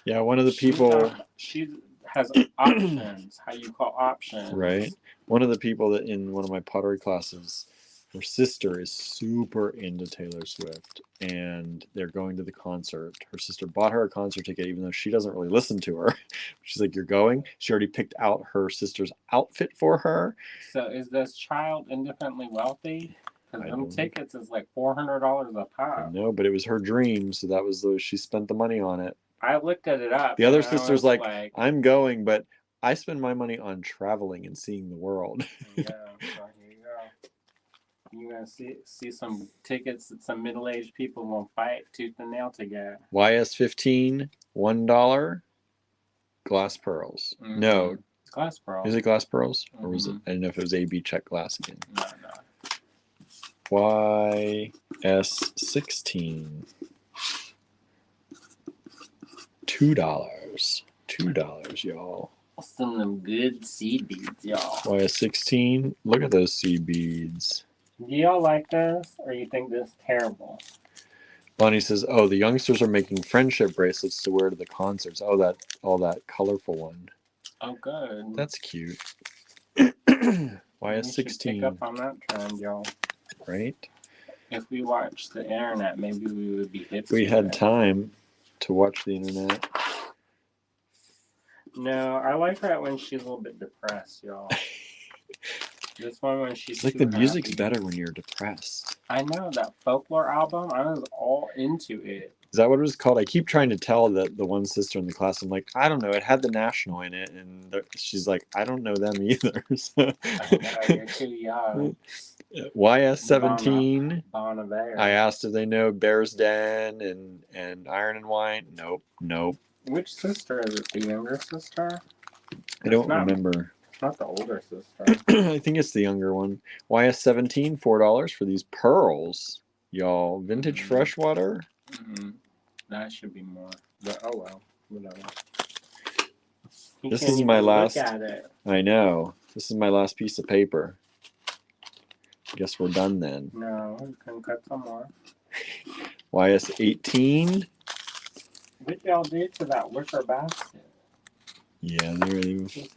Yeah, one of the people. She has options. How you call options? Right. One of the people that in one of my pottery classes, her sister is super into Taylor Swift, and they're going to the concert. Her sister bought her a concert ticket, even though she doesn't really listen to her. She's like, "You're going?" She already picked out her sister's outfit for her. So is this child independently wealthy? Because them tickets is like $400 a pop. No, but it was her dream, so that was she spent the money on it. I looked at it up. The other sister's like, "I'm going, but I spend my money on traveling and seeing the world." Yeah, so here you go. You're going to see some tickets that some middle-aged people will fight tooth and nail to get. YS15, $1. Glass pearls. Mm-hmm. No. It's glass pearls. Is it glass pearls? Mm-hmm. Or was it? I didn't know if it was AB check glass again. No. YS16. $2. $2, y'all. Some of them good seed beads, y'all. YS16. Look at those seed beads. Do y'all like this, or you think this is terrible? Bonnie says, "Oh, the youngsters are making friendship bracelets to wear to the concerts. Oh, that colorful one. Oh, good. That's cute." YS16. Pick up on that trend, y'all. Right. If we watched the internet, maybe we would be hip. If we had time to watch the internet. No, I like her when she's a little bit depressed, y'all. This one when she's it's like the music's better when you're depressed. I know that Folklore album. I was all into it. Is that what it was called? I keep trying to tell the one sister in the class. I'm like, I don't know. It had the National in it, and she's like, I don't know them either. So. I know, you're too young. YS17. Bon Iver. I asked if they know Bear's Den and Iron and Wine. Nope. Which sister is it? The younger sister? I don't remember. Not the older sister. I think it's the younger one. YS17, $4 for these pearls, y'all. Vintage freshwater. Mm-hmm. That should be more. But oh well, whatever. This is my last. Look at it. I know. This is my last piece of paper. Guess we're done then. No, we can cut some more. YS18. What y'all did to that wicker basket? Yeah, there it is.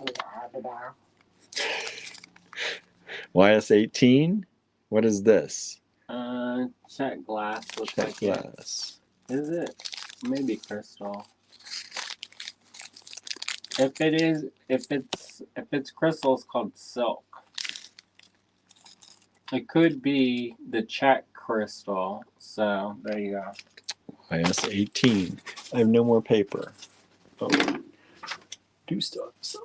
YS18. What is this? Check glass. Looks check like glass. Is it? Maybe crystal. If it's crystal, it's called silk. It could be the Czech crystal. So there you go. YS18. I have no more paper. Oh, do still have some.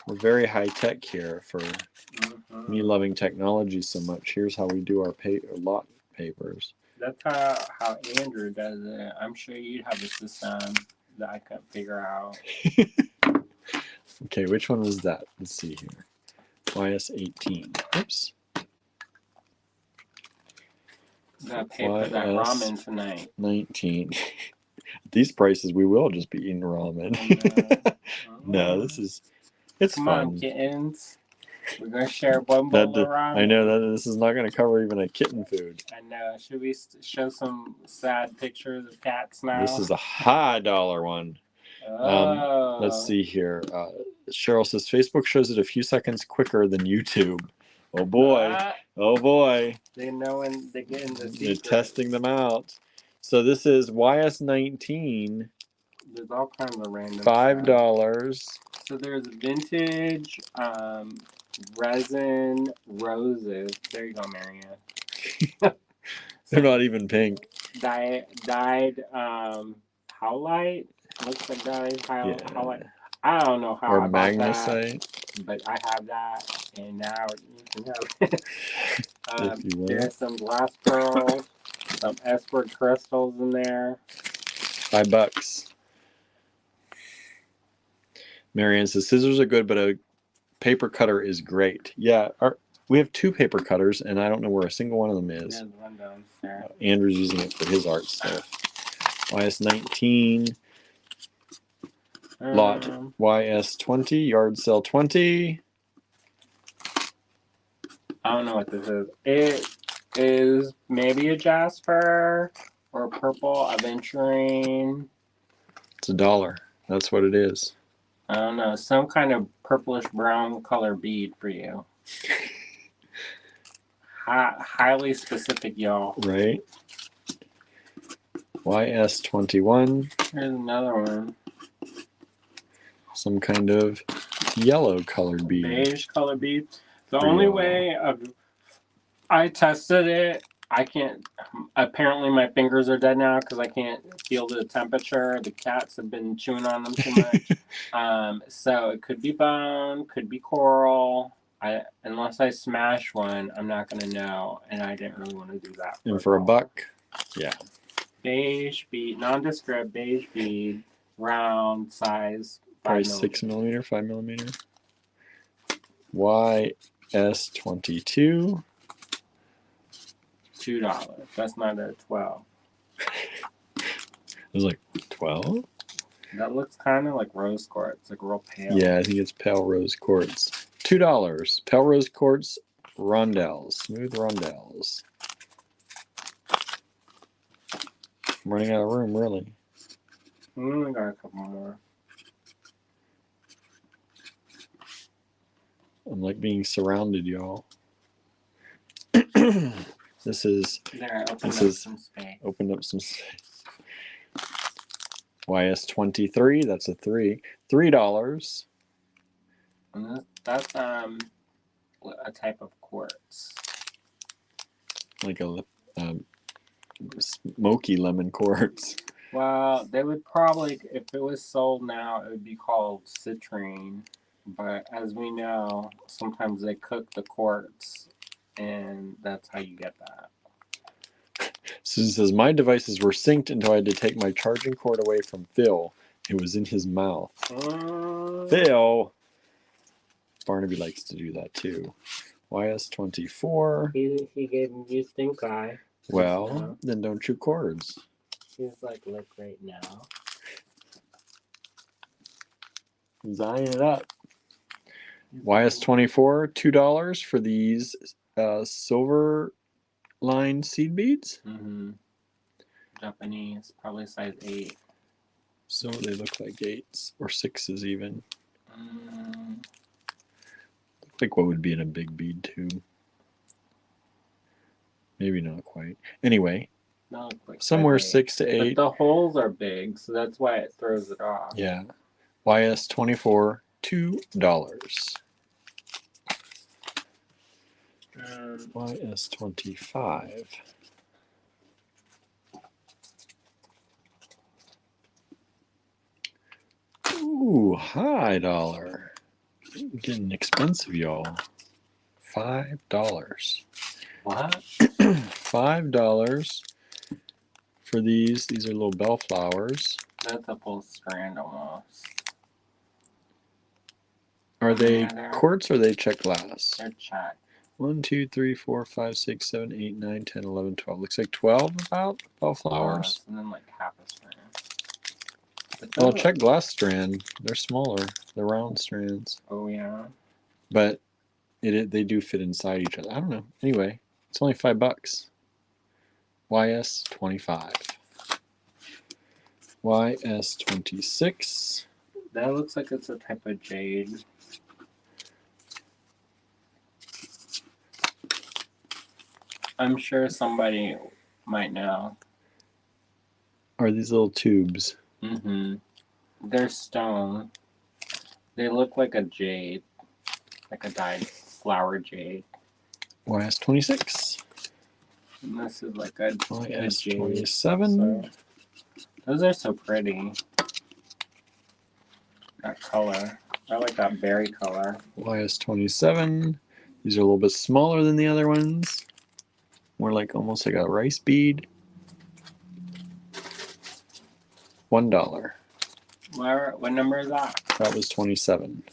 We're very high tech here for me loving technology so much. Here's how we do our papers. That's how Andrew does it. I'm sure you'd have a system that I couldn't figure out. Okay, which one was that? Let's see here. YS18. Oops. Gotta pay for that ramen tonight. 19. At these prices, we will just be eating ramen. No, it's Come fun. on, kittens. We're gonna share one bowl of ramen. I know that this is not going to cover even a kitten food. I know. Should we show some sad pictures of cats now? This is a high dollar one. Oh. Let's see here. Cheryl says Facebook shows it a few seconds quicker than YouTube. Oh boy. Oh boy. They know when they get in the They're testing them out. So this is YS19. There's all kinds of random $5. Stuff. So there's vintage resin roses. There you go, Marianne. They're not even pink. Dyed howlite. Looks like dyed howlite. I don't know how or I bought magnesite. that, but I have that, and now you can have it. If you will. There's some glass pearls, some Esper crystals in there. $5. Marianne says scissors are good, but a paper cutter is great. Yeah, we have 2 paper cutters, and I don't know where a single one of them is. There's one down there. Andrew's using it for his art stuff. YS19. Lot YS20, yard sale 20. I don't know what this is. It is maybe a jasper or a purple aventurine. It's $1. That's what it is. I don't know. Some kind of purplish brown color bead for you. Highly specific, y'all. Right. YS21. Here's another one. Some kind of yellow colored bead. Beige color bead. The only way I tested it, I can't. Apparently, my fingers are dead now because I can't feel the temperature. The cats have been chewing on them too much. So it could be bone, could be coral. Unless I smash one, I'm not gonna know, and I didn't really want to do that. And for $1, yeah. Beige bead, nondescript beige bead, round size. Probably 6 millimeter, 5 millimeter. YS22. $2. That's not a 12. It was like 12. That looks kind of like rose quartz, like real pale. Yeah, I think it's pale rose quartz. $2. Pale rose quartz rondelles, smooth rondelles. I'm running out of room, really. I got a couple more. I'm like being surrounded, y'all. This is opened up some space. YS23, that's a 3. $3. And that's a type of quartz. Like a smoky lemon quartz. Well, they would probably, if it was sold now, it would be called citrine. But as we know, sometimes they cook the quartz, and that's how you get that. Susan says, my devices were synced until I had to take my charging cord away from Phil. It was in his mouth. Phil! Barnaby likes to do that too. YS24. He gave you stink eye. Well, then don't chew cords. He's like, look right now. He's eyeing it up. YS24, $2 for these silver line seed beads. Japanese, probably size 8. So they look like 8s or 6s even. Look like what would be in a big bead tube. Maybe not quite. Anyway, somewhere 6 to 8. But the holes are big, so that's why it throws it off. Yeah. YS24, $2. YS25. Ooh, high dollar. Getting expensive, y'all. $5. What? $5. $5 for these. These are little bellflowers. That's a full strand almost. Are they Yeah, quartz or are they check glass? They're check. 1, 2, 3, 4, 5, 6, 7, 8, 9, 10, 11, 12. Looks like 12 about bellflowers. And then like half a strand. Well, check glass strand. They're smaller. They're round strands. Oh yeah. But they do fit inside each other. I don't know. Anyway, it's only $5. YS25. YS26. That looks like it's a type of jade. I'm sure somebody might know. Are these little tubes? Mm-hmm. They're stone. They look like a jade. Like a dyed flower jade. YS26. And this is like a YS27. So, those are so pretty. That color. I like that berry color. YS27. These are a little bit smaller than the other ones. More like almost like a rice bead. $1. What number is that? That was 27.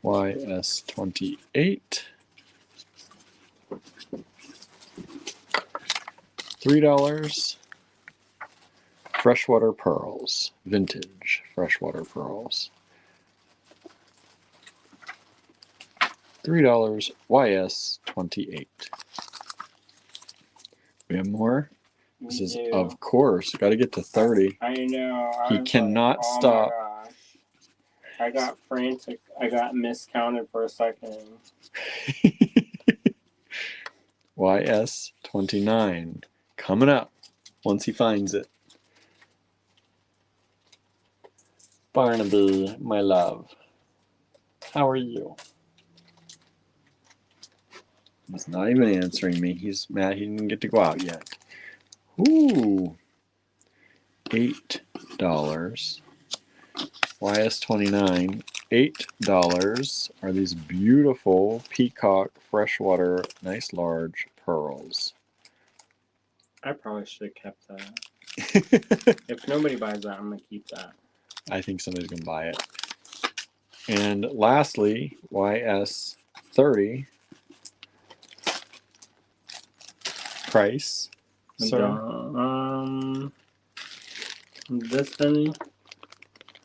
YS28. $3. Freshwater pearls. Vintage freshwater pearls. $3. YS28. We have more? This is, of course, got to get to 30. I know. He cannot stop. My gosh. I got frantic. I got miscounted for a second. YS29. Coming up once he finds it. Barnaby, my love. How are you? He's not even answering me. He's mad he didn't get to go out yet. Ooh. $8. YS29. $8 are these beautiful peacock freshwater, nice large pearls. I probably should have kept that. If nobody buys that, I'm going to keep that. I think somebody's going to buy it. And lastly, YS30. Price, sir? This penny?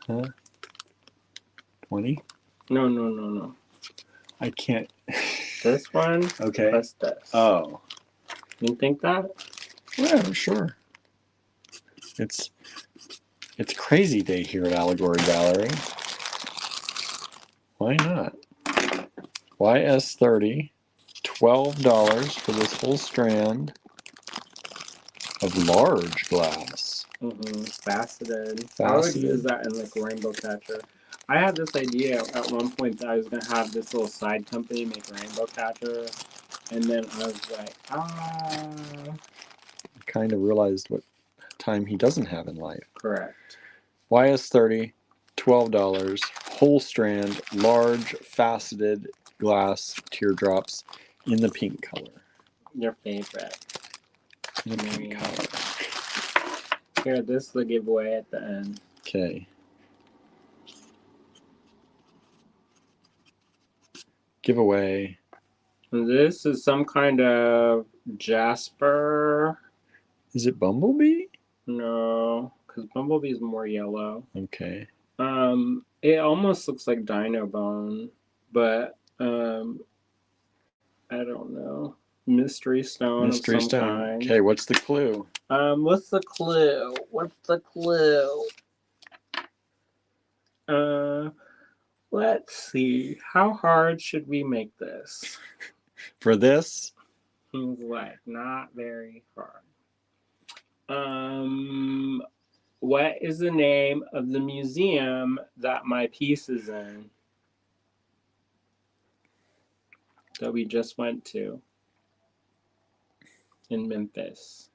Huh? 20? No. I can't. This one? Okay. Plus this. Oh. You think that? Yeah, sure. It's crazy day here at Allegory Gallery. Why not? YS30. $12 for this whole strand of large glass. Faceted. Faceted. How is that in like Rainbow Catcher? I had this idea at one point that I was going to have this little side company make Rainbow Catcher. And then I was like, I kind of realized what time he doesn't have in life. Correct. YS30, $12, whole strand, large faceted glass teardrops in the pink color. Your favorite. In the pink color. Here, this is the giveaway at the end. Okay. Giveaway. This is some kind of jasper. Is it Bumblebee? No, because Bumblebee is more yellow. Okay. It almost looks like Dino Bone, but I don't know. Mystery stone. Mystery of some stone. kind. Okay, what's the clue? What's the clue? Let's see. How hard should we make this? For this? Seems like not very hard. What is the name of the museum that my piece is in? That we just went to in Memphis.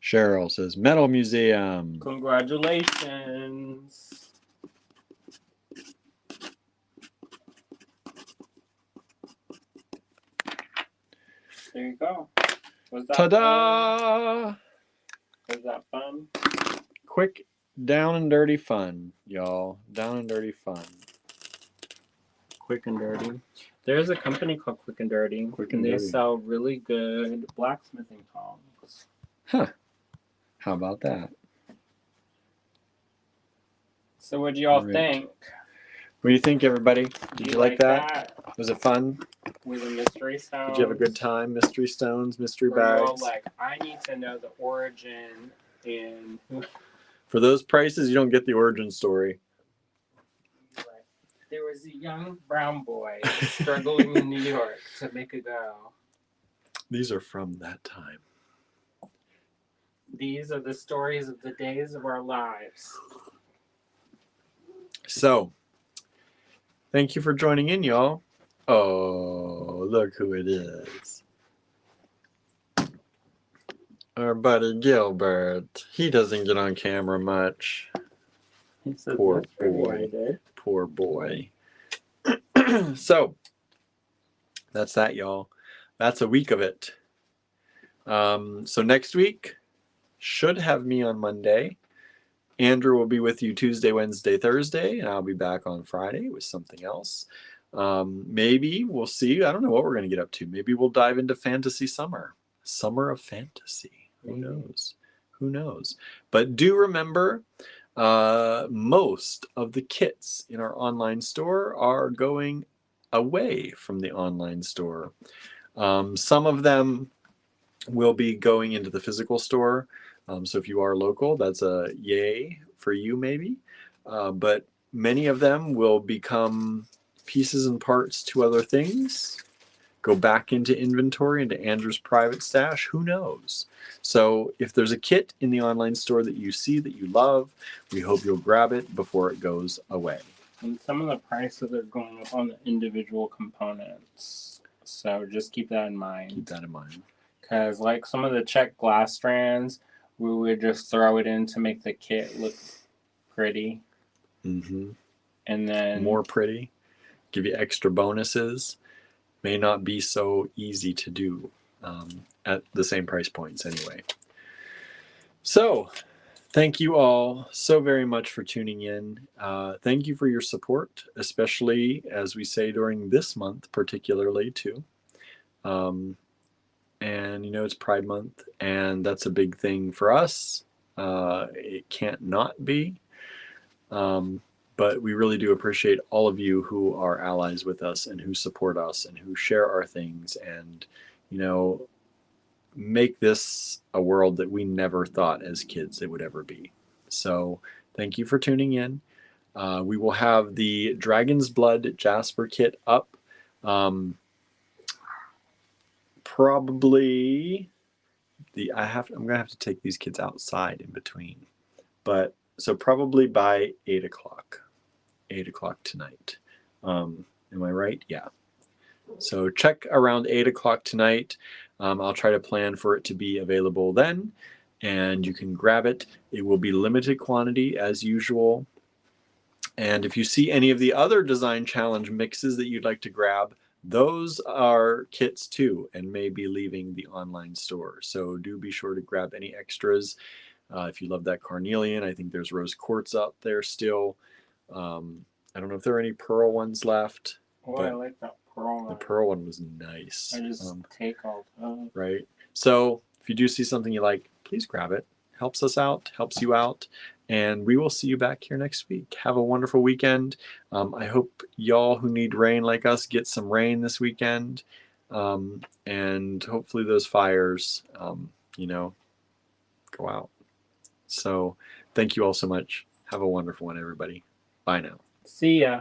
Cheryl says Metal Museum. Congratulations. There you go. Was that Ta-da! fun? Was that fun? Quick, down and dirty fun, y'all. Down and dirty fun. Quick and Dirty. There's a company called Quick and Dirty. Quick and they Dirty. sell really good blacksmithing tongs. Huh. How about that? So what do y'all Right. think? What do you think, everybody? Did you like that? that? Was it fun? With a mystery stone? Did you have a good time? Mystery stones, mystery Were y'all bags. like, I need to know the origin and For those prices, you don't get the origin story. there was a young brown boy struggling in New York to make a go. These are from that time. These are the stories of the days of our lives. So, thank you for joining in, y'all. Oh, look who it is. Our buddy Gilbert. He doesn't get on camera much. He said, Poor "That's pretty, boy. I did." Poor boy. So, that's that, y'all. That's a week of it. So next week should have me on Monday. Andrew will be with you Tuesday, Wednesday, Thursday, and I'll be back on Friday with something else. Maybe we'll see. I don't know what we're going to get up to. Maybe we'll dive into Fantasy Summer. Summer of Fantasy. Who knows? Who knows? But do remember, most of the kits in our online store are going away from the online store. Some of them will be going into the physical store. So if you are local, that's a yay for you maybe. But many of them will become pieces and parts to other things, go back into inventory, into Andrew's private stash, who knows? So if there's a kit in the online store that you see that you love, we hope you'll grab it before it goes away. And some of the prices are going up on the individual components. So just keep that in mind. Keep that in mind. Because like some of the check glass strands, we would just throw it in to make the kit look pretty. Mm-hmm. And then More pretty, give you extra bonuses. May not be so easy to do at the same price points anyway. So thank you all so very much for tuning in. Thank you for your support, especially as we say during this month particularly too. And you know, it's Pride Month, and that's a big thing for us. It can't not be. But we really do appreciate all of you who are allies with us and who support us and who share our things and, you know, make this a world that we never thought as kids it would ever be. So thank you for tuning in. We will have the Dragon's Blood Jasper kit up. Probably I'm gonna have to take these kids outside in between. But so probably by 8 o'clock. 8 o'clock tonight. Am I right? Yeah. So check around 8 o'clock tonight. I'll try to plan for it to be available then, and you can grab it. It will be limited quantity as usual. And if you see any of the other design challenge mixes that you'd like to grab, those are kits too and may be leaving the online store. So do be sure to grab any extras. If you love that carnelian, I think there's rose quartz out there still. I don't know if there are any pearl ones left. Oh, I like that pearl one. The pearl one was nice. I just take all time. Right. So if you do see something you like, please grab it. Helps us out, helps you out. And we will see you back here next week. Have a wonderful weekend. I hope y'all who need rain like us get some rain this weekend. And hopefully those fires, go out. So thank you all so much. Have a wonderful one, everybody. Bye now. See ya.